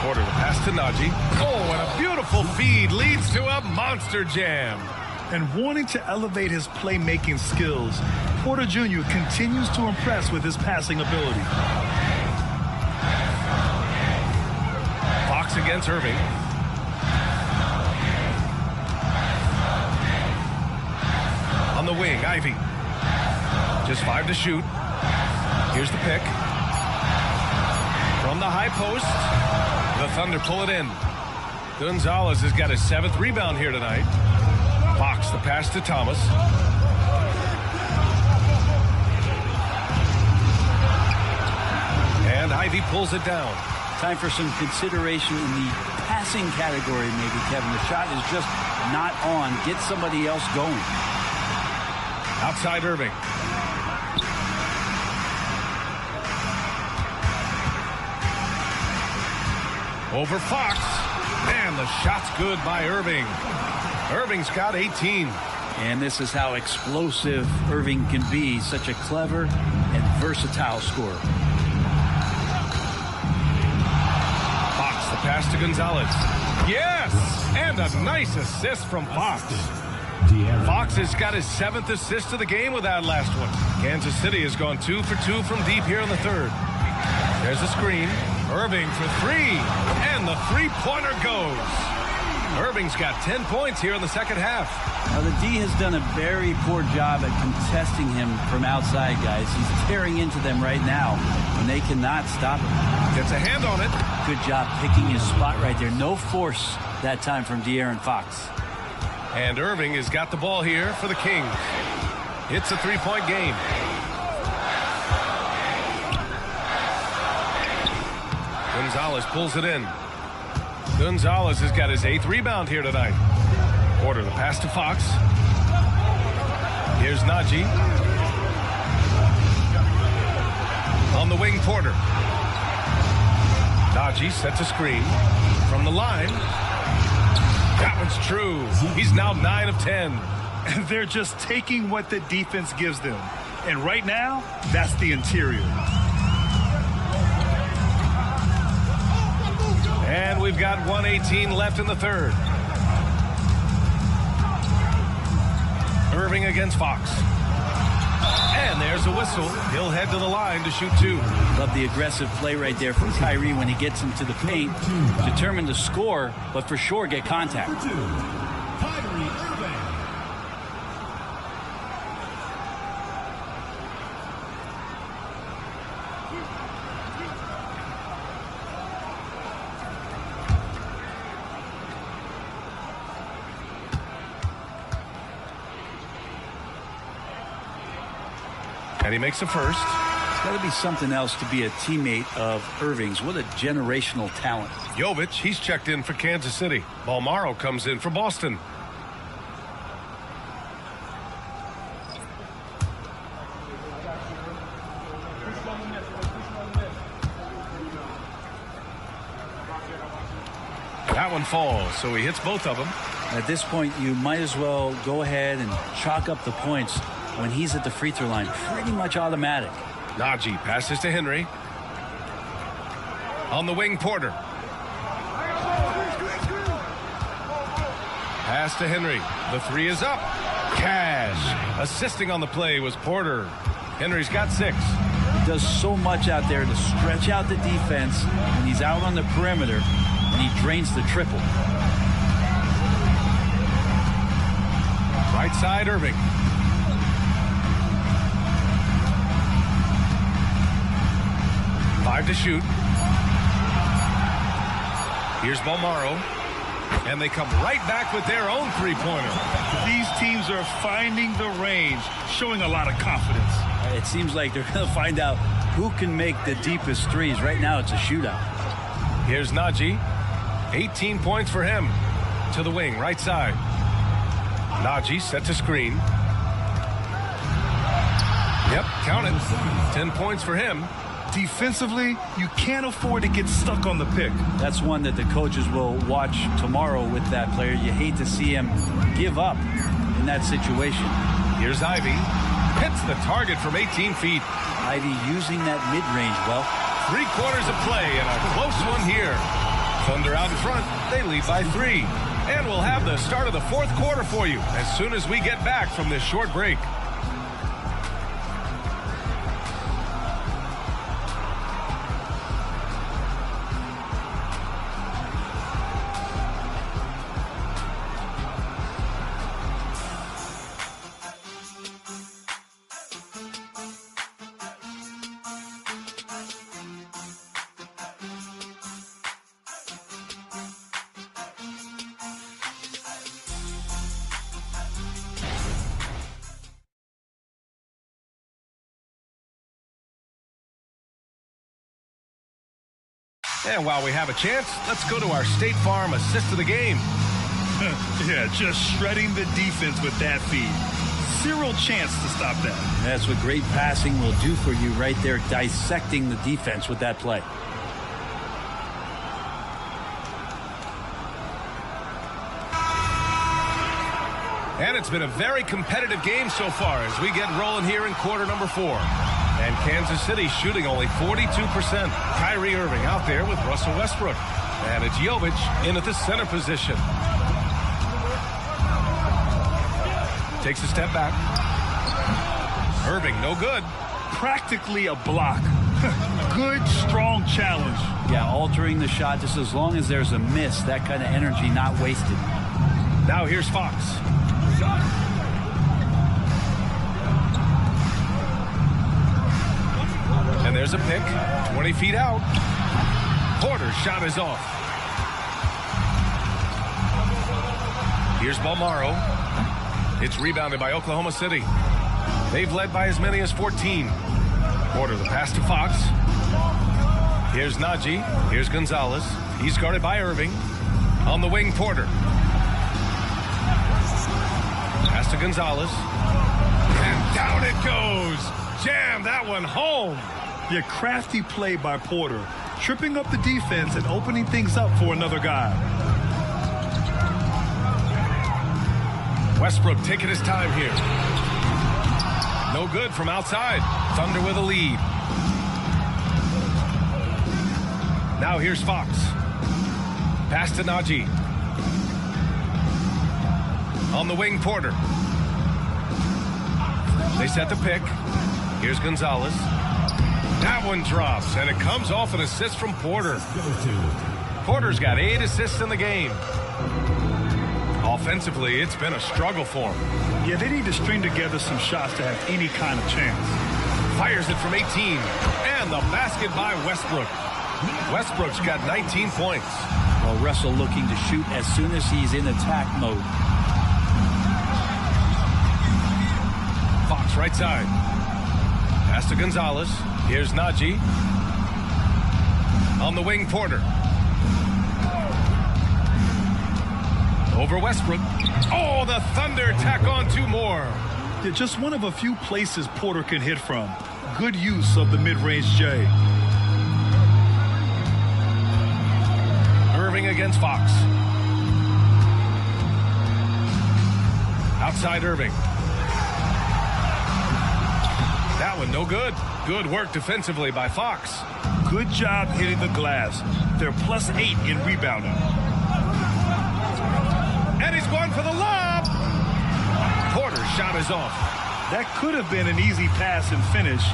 Speaker 1: Porter the pass to Najee. Oh, and a beautiful feed leads to a monster jam.
Speaker 2: And wanting to elevate his playmaking skills, Porter Jr. continues to impress with his passing ability.
Speaker 1: Fox against Irving. On the wing, Ivy. Just 5 to shoot. Here's the pick. From the high post, the Thunder pull it in. Gonzalez has got his 7th rebound here tonight. Fox, the pass to Thomas. And Ivy pulls it down.
Speaker 3: Time for some consideration in the passing category, maybe, Kevin. The shot is just not on. Get somebody else going.
Speaker 1: Outside Irving. Over Fox. Man, the shot's good by Irving. Irving's got 18.
Speaker 3: And this is how explosive Irving can be. Such a clever and versatile scorer.
Speaker 1: Fox, the pass to Gonzalez. Yes! And a nice assist from Fox. Fox has got his 7th assist of the game with that last one. Kansas City has gone 2 for 2 from deep here in the 3rd. There's a screen. Irving for 3. And the three-pointer goes. Irving's got 10 points here in the second half.
Speaker 3: Now, the D has done a very poor job at contesting him from outside, guys. He's tearing into them right now, and they cannot stop him.
Speaker 1: Gets a hand on it.
Speaker 3: Good job picking his spot right there. No force that time from De'Aaron Fox.
Speaker 1: And Irving has got the ball here for the Kings. It's a 3-point game. Gonzalez pulls it in. Gonzalez has got his 8th rebound here tonight. Porter the pass to Fox. Here's Najee. On the wing, Porter. Najee sets a screen from the line. That one's true. He's now 9 of 10.
Speaker 2: They're just taking what the defense gives them. And right now, that's the interior.
Speaker 1: And we've got 1:18 left in the third. Irving against Fox. And there's a whistle. He'll head to the line to shoot 2.
Speaker 3: Love the aggressive play right there from Kyrie when he gets into the paint. Determined to score, but for sure get contact.
Speaker 4: Kyrie Irving.
Speaker 1: And he makes a first.
Speaker 3: It's got to be something else to be a teammate of Irving's. What a generational talent.
Speaker 1: Jovic, he's checked in for Kansas City. Bolmaro comes in for Boston. That one falls, so he hits both of them.
Speaker 3: At this point, you might as well go ahead and chalk up the points when he's at the free throw line. Pretty much automatic.
Speaker 1: Najee passes to Henry. On the wing, Porter. Pass to Henry. The 3 is up. Cash. Assisting on the play was Porter. Henry's got 6.
Speaker 3: He does so much out there to stretch out the defense when he's out on the perimeter, and he drains the triple.
Speaker 1: Right side, Irving. Five to shoot. Here's Bolmaro. And they come right back with their own three-pointer.
Speaker 2: These teams are finding the range, showing a lot of confidence.
Speaker 3: It seems like they're going to find out who can make the deepest threes. Right now, it's a shootout.
Speaker 1: Here's Najee. 18 points for him. To the wing, right side. Najee sets a screen. Yep, count it. 10 points for him.
Speaker 2: Defensively, you can't afford to get stuck on the pick.
Speaker 3: That's one that the coaches will watch tomorrow with that player. You hate to see him give up in that situation.
Speaker 1: Here's Ivy. Hits the target from 18 feet.
Speaker 3: Ivy using that mid-range well.
Speaker 1: 3 quarters of play and a close one here. Thunder out in front. They lead by 3. And we'll have the start of the 4th quarter for you as soon as we get back from this short break. And while we have a chance, let's go to our State Farm assist of the game.
Speaker 2: Yeah, just shredding the defense with that feed. Zero chance to stop that.
Speaker 3: That's what great passing will do for you right there, dissecting the defense with that play.
Speaker 1: And it's been a very competitive game so far as we get rolling here in quarter number 4. And Kansas City shooting only 42%. Kyrie Irving out there with Russell Westbrook. And it's Jovic in at the center position. Takes a step back. Irving, no good.
Speaker 2: Practically a block. Good, strong challenge.
Speaker 3: Yeah, altering the shot just as long as there's a miss. That kind of energy not wasted.
Speaker 1: Now here's Fox. And there's a pick, 20 feet out. Porter's shot is off. Here's Bolmaro. It's rebounded by Oklahoma City. They've led by as many as 14. Porter, the pass to Fox. Here's Najee. Here's Gonzalez. He's guarded by Irving. On the wing, Porter. Pass to Gonzalez. And down it goes. Jam that one home.
Speaker 2: Yeah, crafty play by Porter. tripping up the defense and opening things up for another guy.
Speaker 1: Westbrook taking his time here. No good from outside. Thunder with a lead. Now here's Fox. Pass to Najee. On the wing, Porter. They set the pick. Here's Gonzalez. That one drops, and it comes off an assist from Porter. Porter's got 8 assists in the game. Offensively, it's been a struggle for him.
Speaker 2: Yeah, they need to string together some shots to have any kind of chance.
Speaker 1: Fires it from 18, and the basket by Westbrook. Westbrook's got 19 points.
Speaker 3: Well, Russell looking to shoot as soon as he's in attack mode.
Speaker 1: Fox right side. Pass to Gonzalez. Here's Najee. On the wing, Porter. Over Westbrook. Oh, the Thunder tack on 2 more.
Speaker 2: Yeah, just one of a few places Porter can hit from. Good use of the mid-range J.
Speaker 1: Irving against Fox. Outside Irving. That one no good. Good work defensively by Fox.
Speaker 2: Good job hitting the glass. They're +8 in rebounding.
Speaker 1: And he's going for the lob. Porter's shot is off.
Speaker 2: That could have been an easy pass and finish.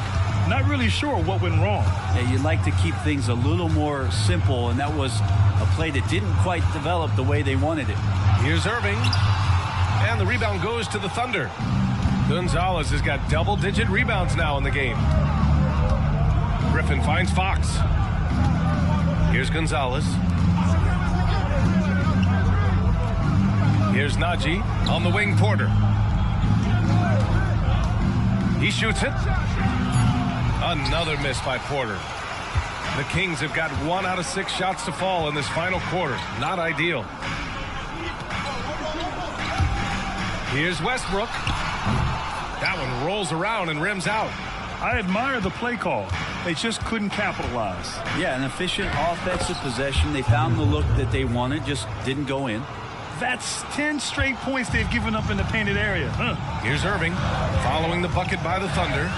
Speaker 2: Not really sure what went wrong.
Speaker 3: Yeah, you'd like to keep things a little more simple, and that was a play that didn't quite develop the way they wanted it.
Speaker 1: Here's Irving. And the rebound goes to the Thunder. Gonzalez has got double-digit rebounds now in the game. Griffin finds Fox. Here's Gonzalez. Here's Najee. On the wing, Porter. He shoots it. Another miss by Porter. The Kings have got 1 out of 6 shots to fall in this final quarter. Not ideal. Here's Westbrook. That one rolls around and rims out.
Speaker 2: I admire the play call. They just couldn't capitalize.
Speaker 3: Yeah, an efficient offensive possession. They found the look that they wanted, just didn't go in.
Speaker 2: That's 10 straight points they've given up in the painted area.
Speaker 1: Here's Irving, following the bucket by the Thunder.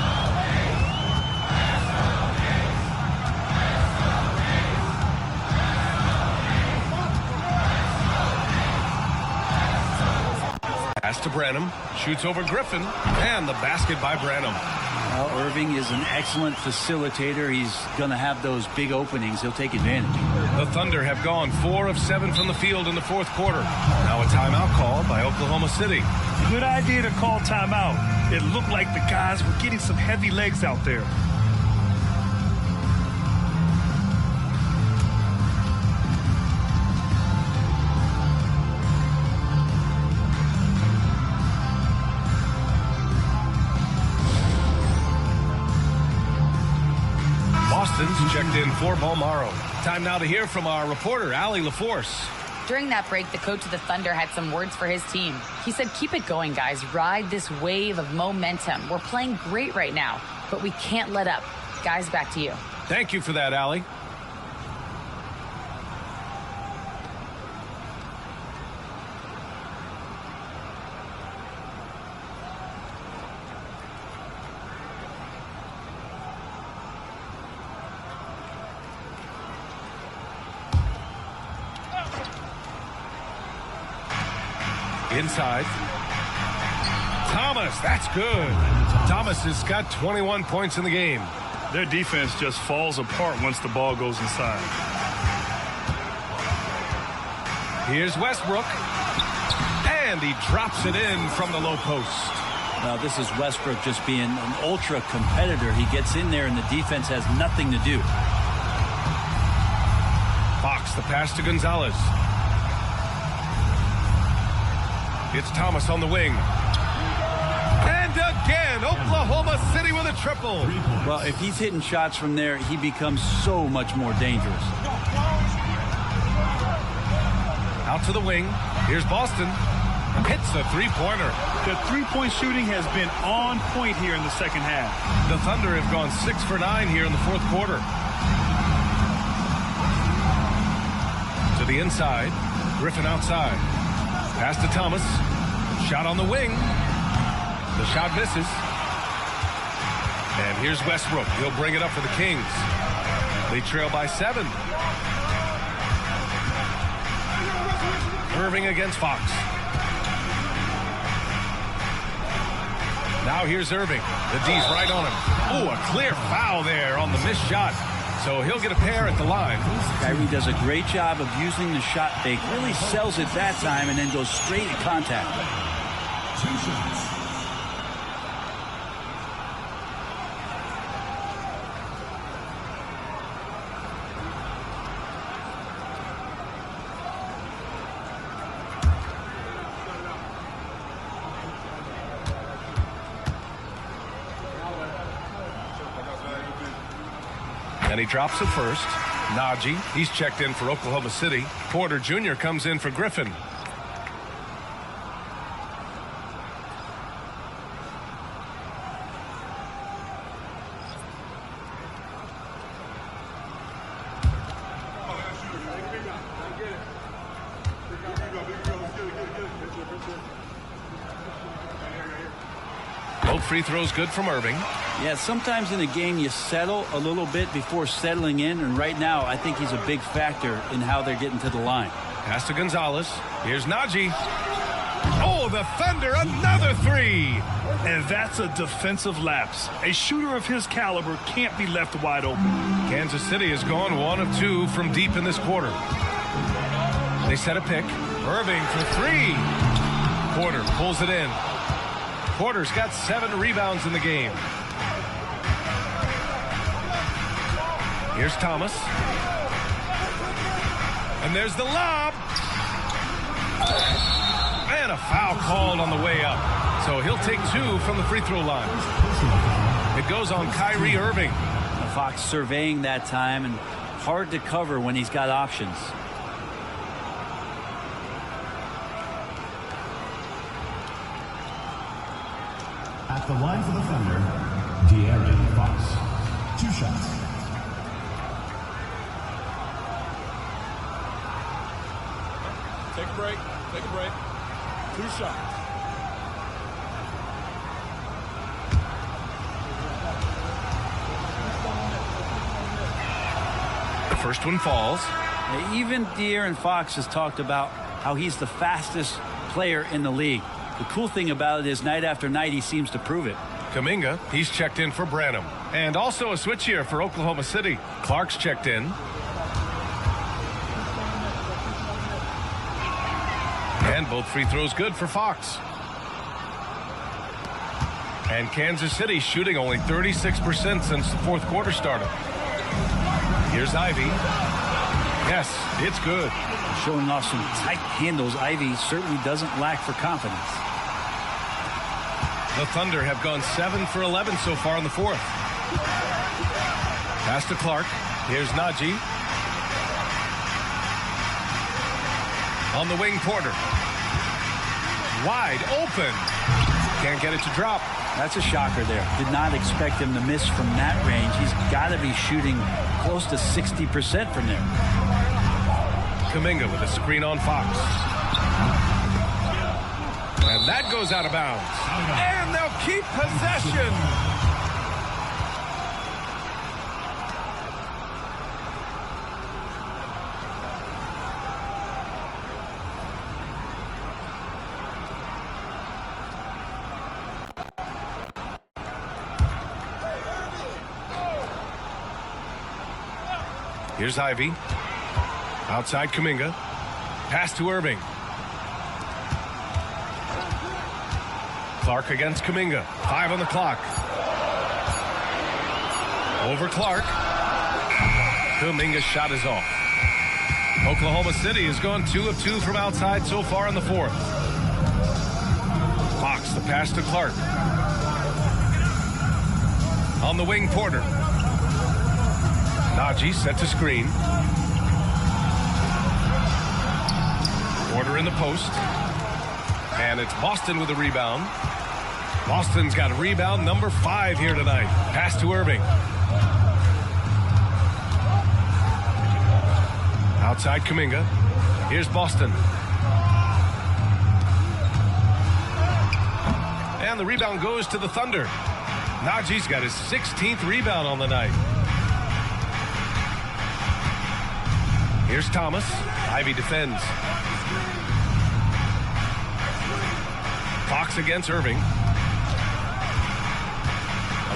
Speaker 1: Pass to Branham, shoots over Griffin, and the basket by Branham.
Speaker 3: Well, Irving is an excellent facilitator. He's going to have those big openings. He'll take advantage.
Speaker 1: The Thunder have gone 4 of 7 from the field in the 4th quarter. Now a timeout called by Oklahoma City.
Speaker 2: Good idea to call timeout. It looked like the guys were getting some heavy legs out there.
Speaker 1: Boston's checked in for Balmaro. Time now to hear from our reporter, Allie LaForce.
Speaker 8: During that break, the coach of the Thunder had some words for his team. He said, keep it going, guys. Ride this wave of momentum. We're playing great right now, but we can't let up. Guys, back to you.
Speaker 1: Thank you for that, Allie. Inside. Thomas, that's good. Thomas has got 21 points in the game.
Speaker 2: Their defense just falls apart once the ball goes inside.
Speaker 1: Here's Westbrook. And he drops it in from the low post.
Speaker 3: Now, this is Westbrook just being an ultra competitor. He gets in there and the defense has nothing to do.
Speaker 1: Fox, the pass to Gonzalez. It's Thomas on the wing. And again, Oklahoma City with a triple.
Speaker 3: Well, if he's hitting shots from there, he becomes so much more dangerous.
Speaker 1: Out to the wing. Here's Boston. Hits a three-pointer.
Speaker 2: The three-point shooting has been on point here in the second half.
Speaker 1: The Thunder have gone 6 for 9 here in the 4th quarter. the inside. Griffin outside. Pass to Thomas. Shot on the wing. The shot misses. And here's Westbrook. He'll bring it up for the Kings. They trail by 7. Irving against Fox. Now here's Irving. The D's right on him. Oh, a clear foul there on the missed shot. So he'll get a pair at the line.
Speaker 3: Kyrie does a great job of using the shot fake. Really sells it that time and then goes straight to contact.
Speaker 4: 2 shots.
Speaker 1: And he drops it first. Najee, he's checked in for Oklahoma City. Porter Jr. comes in for Griffin. Both free throws good from Irving.
Speaker 3: Yeah, sometimes in a game you settle a little bit before settling in, and right now I think he's a big factor in how they're getting to the line.
Speaker 1: Pass to Gonzalez. Here's Najee. Oh, the Thunder, another 3.
Speaker 2: And that's a defensive lapse. A shooter of his caliber can't be left wide open.
Speaker 1: Kansas City has gone 1 of 2 from deep in this quarter. They set a pick. Irving for 3. Porter pulls it in. Porter's got 7 rebounds in the game. Here's Thomas. And there's the lob. And a foul called on the way up. So he'll take 2 from the free throw line. It goes on Kyrie Irving.
Speaker 3: Fox surveying that time, and hard to cover when he's got options.
Speaker 4: At the line for the Thunder, De'Aaron Fox. 2 shots.
Speaker 5: Take a break. Take a break. 2 shots.
Speaker 1: The first one falls.
Speaker 3: Even De'Aaron Fox has talked about how he's the fastest player in the league. The cool thing about it is night after night he seems to prove it.
Speaker 1: Kuminga, he's checked in for Branham. And also a switch here for Oklahoma City. Clark's checked in. And both free throws good for Fox. And Kansas City shooting only 36% since the 4th quarter started. Here's Ivy. Yes, it's good.
Speaker 3: Showing off some tight handles. Ivy certainly doesn't lack for confidence.
Speaker 1: The Thunder have gone 7 for 11 so far in the 4th. Pass to Clark. Here's Najee. On the wing, Porter. Wide open. Can't get it to drop.
Speaker 3: That's a shocker there. Did not expect him to miss from that range. He's got to be shooting close to 60% from there.
Speaker 1: Kuminga with a screen on Fox. And that goes out of bounds. And they'll keep possession. Here's Ivy. Outside Kuminga. Pass to Irving. Clark against Kuminga. 5 on the clock. Over Clark. Kuminga's shot is off. Oklahoma City has gone 2 of 2 from outside so far in the 4th. Fox, the pass to Clark. On the wing, Porter. Najee set to screen. Porter in the post. And it's Boston with a rebound. Boston's got a rebound number 5 here tonight. Pass to Irving. Outside Kuminga. Here's Boston. And the rebound goes to the Thunder. Najee's got his 16th rebound on the night. Here's Thomas. Ivy defends. Fox against Irving.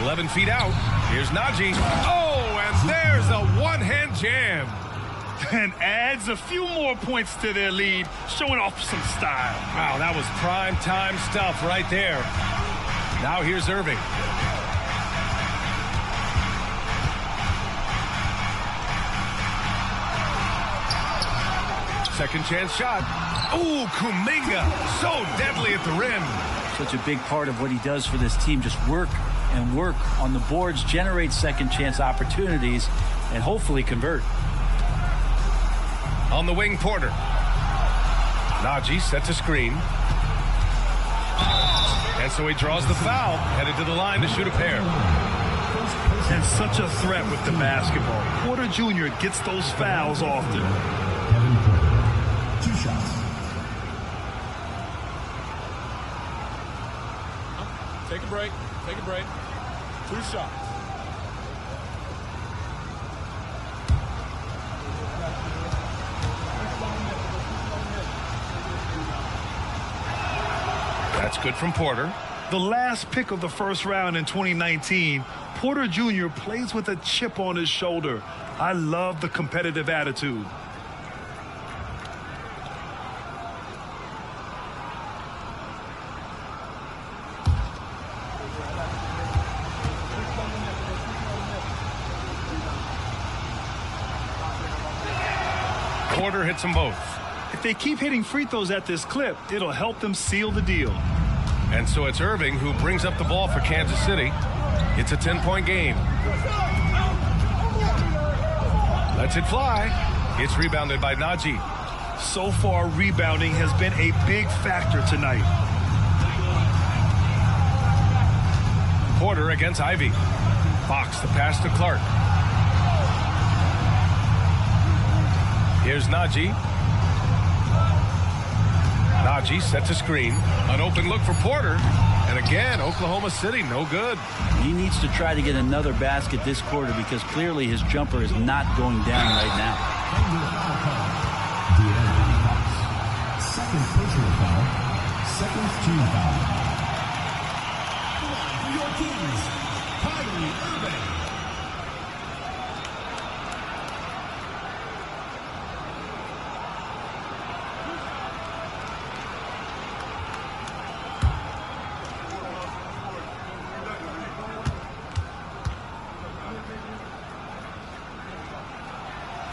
Speaker 1: 11 feet out. Here's Najee. Oh, and there's a one-hand jam.
Speaker 2: And adds a few more points to their lead, showing off some style.
Speaker 1: Wow, that was prime time stuff right there. Now here's Irving. Second chance shot. Ooh, Kuminga, so deadly at the rim.
Speaker 3: Such a big part of what he does for this team, just work and work on the boards, generate second chance opportunities, and hopefully convert.
Speaker 1: On the wing, Porter. Najee sets a screen. And so he draws the foul, headed to the line to shoot a pair.
Speaker 2: And such a threat with the basketball. Porter Jr. gets those fouls often.
Speaker 4: Kevin Porter, 2 shots.
Speaker 5: Take a break. Take a break. 2 shots.
Speaker 1: That's good from Porter.
Speaker 2: The last pick of the first round in 2019, Porter Jr. plays with a chip on his shoulder. I love the competitive attitude.
Speaker 1: Porter hits them both.
Speaker 2: If they keep hitting free throws at this clip, it'll help them seal the deal.
Speaker 1: And so it's Irving who brings up the ball for Kansas City. It's a 10-point game. Lets it fly. It's rebounded by Najee.
Speaker 2: So far, rebounding has been a big factor tonight.
Speaker 1: Porter against Ivy. Fox the pass to Clark. Here's Najee. Najee sets a screen. An open look for Porter. And again, Oklahoma City, no good.
Speaker 3: He needs to try to get another basket this quarter because clearly his jumper is not going down right now.
Speaker 4: Second personal foul. Second team foul. For your Kings, Kyrie Irving.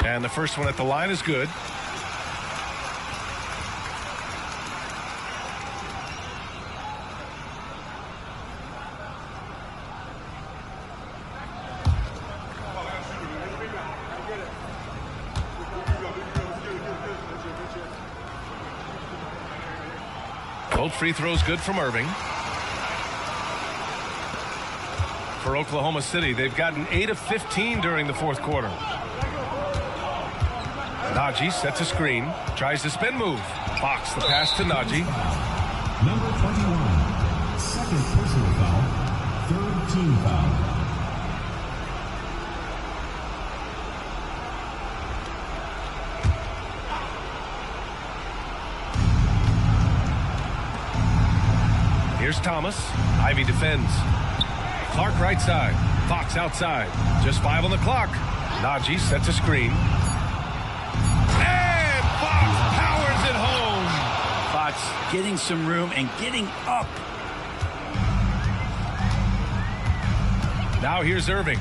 Speaker 1: And the first one at the line is good. Both free throws good from Irving. For Oklahoma City, they've gotten 8 of 15 during the fourth quarter. Najee sets a screen, tries the spin move. Fox the pass to Najee.
Speaker 4: Number 21, second personal foul, third team foul.
Speaker 1: Here's Thomas. Ivy defends. Clark right side. Fox outside. Just 5 on the clock. Najee sets a screen.
Speaker 3: Getting some room and getting up.
Speaker 1: Now here's Irving.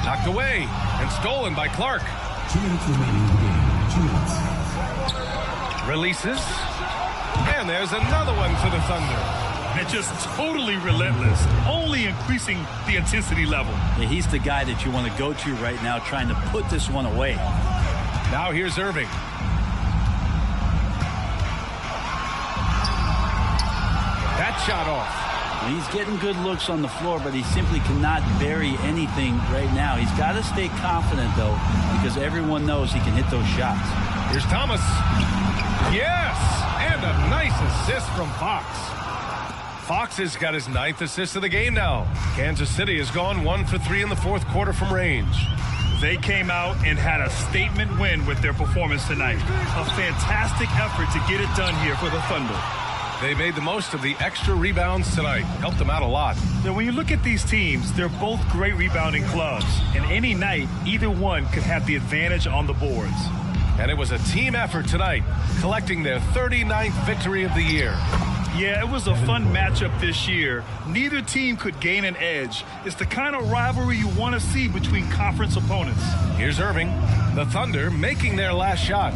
Speaker 1: Knocked away and stolen by Clark.
Speaker 4: 2 minutes remaining in the game. 2 minutes.
Speaker 1: Releases. And there's another one for the Thunder.
Speaker 2: And just totally relentless, only increasing the intensity level.
Speaker 3: Yeah, he's the guy that you want to go to right now, trying to put this one away.
Speaker 1: Now here's Irving. That shot off.
Speaker 3: He's getting good looks on the floor, but he simply cannot bury anything right now. He's got to stay confident, though, because everyone knows he can hit those shots.
Speaker 1: Here's Thomas. Yes! And a nice assist from Fox. Fox has got his 9th assist of the game now. Kansas City has gone 1 for 3 in the 4th quarter from range.
Speaker 2: They came out and had a statement win with their performance tonight. A fantastic effort to get it done here for the Thunder.
Speaker 1: They made the most of the extra rebounds tonight. Helped them out a lot.
Speaker 2: Now, when you look at these teams, they're both great rebounding clubs. And any night, either one could have the advantage on the boards.
Speaker 1: And it was a team effort tonight, collecting their 39th victory of the year.
Speaker 2: Yeah, it was a fun matchup this year. Neither team could gain an edge. It's the kind of rivalry you want to see between conference opponents.
Speaker 1: Here's Irving. The Thunder making their last shot.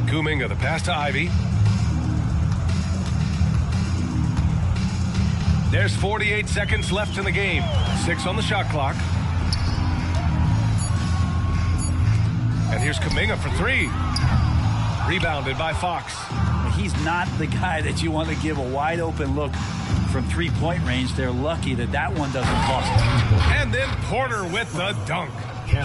Speaker 1: Kuminga, the pass to Ivy. There's 48 seconds left in the game. 6 on the shot clock. And here's Kuminga for 3. Rebounded by Fox.
Speaker 3: He's not the guy that you want to give a wide open look from 3-point range. They're lucky that that one doesn't cost them.
Speaker 1: And then Porter with the dunk.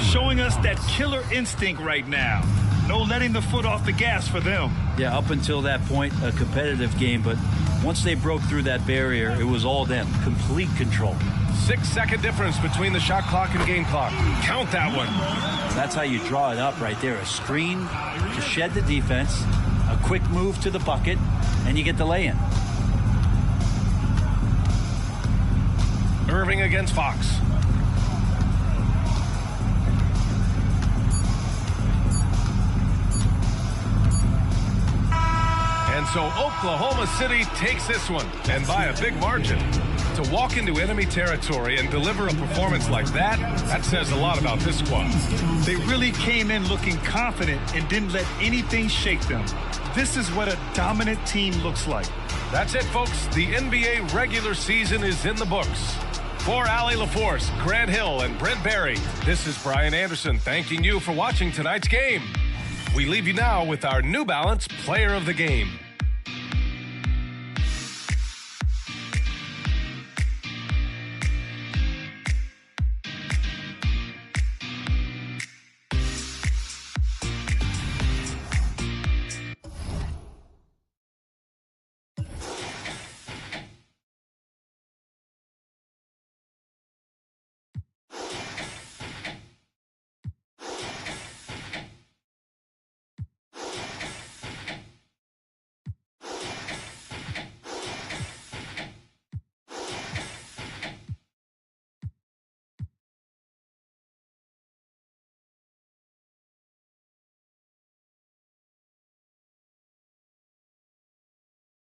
Speaker 2: Showing us that killer instinct right now. No letting the foot off the gas for them.
Speaker 3: Yeah, up until that point, a competitive game. But once they broke through that barrier, it was all them. Complete control.
Speaker 1: 6-second difference between the shot clock and game clock. Count that one.
Speaker 3: That's how you draw it up right there. A screen to shed the defense, a quick move to the bucket, and you get the lay-in.
Speaker 1: Irving against Fox. And so Oklahoma City takes this one, and by a big margin. To walk into enemy territory and deliver a performance like that, that says a lot about this squad.
Speaker 2: They really came in looking confident and didn't let anything shake them. This is what a dominant team looks like.
Speaker 1: That's it, folks. The NBA regular season is in the books. For Allie LaForce, Grant Hill, and Brent Barry, this is Brian Anderson thanking you for watching tonight's game. We leave you now with our New Balance Player of the Game.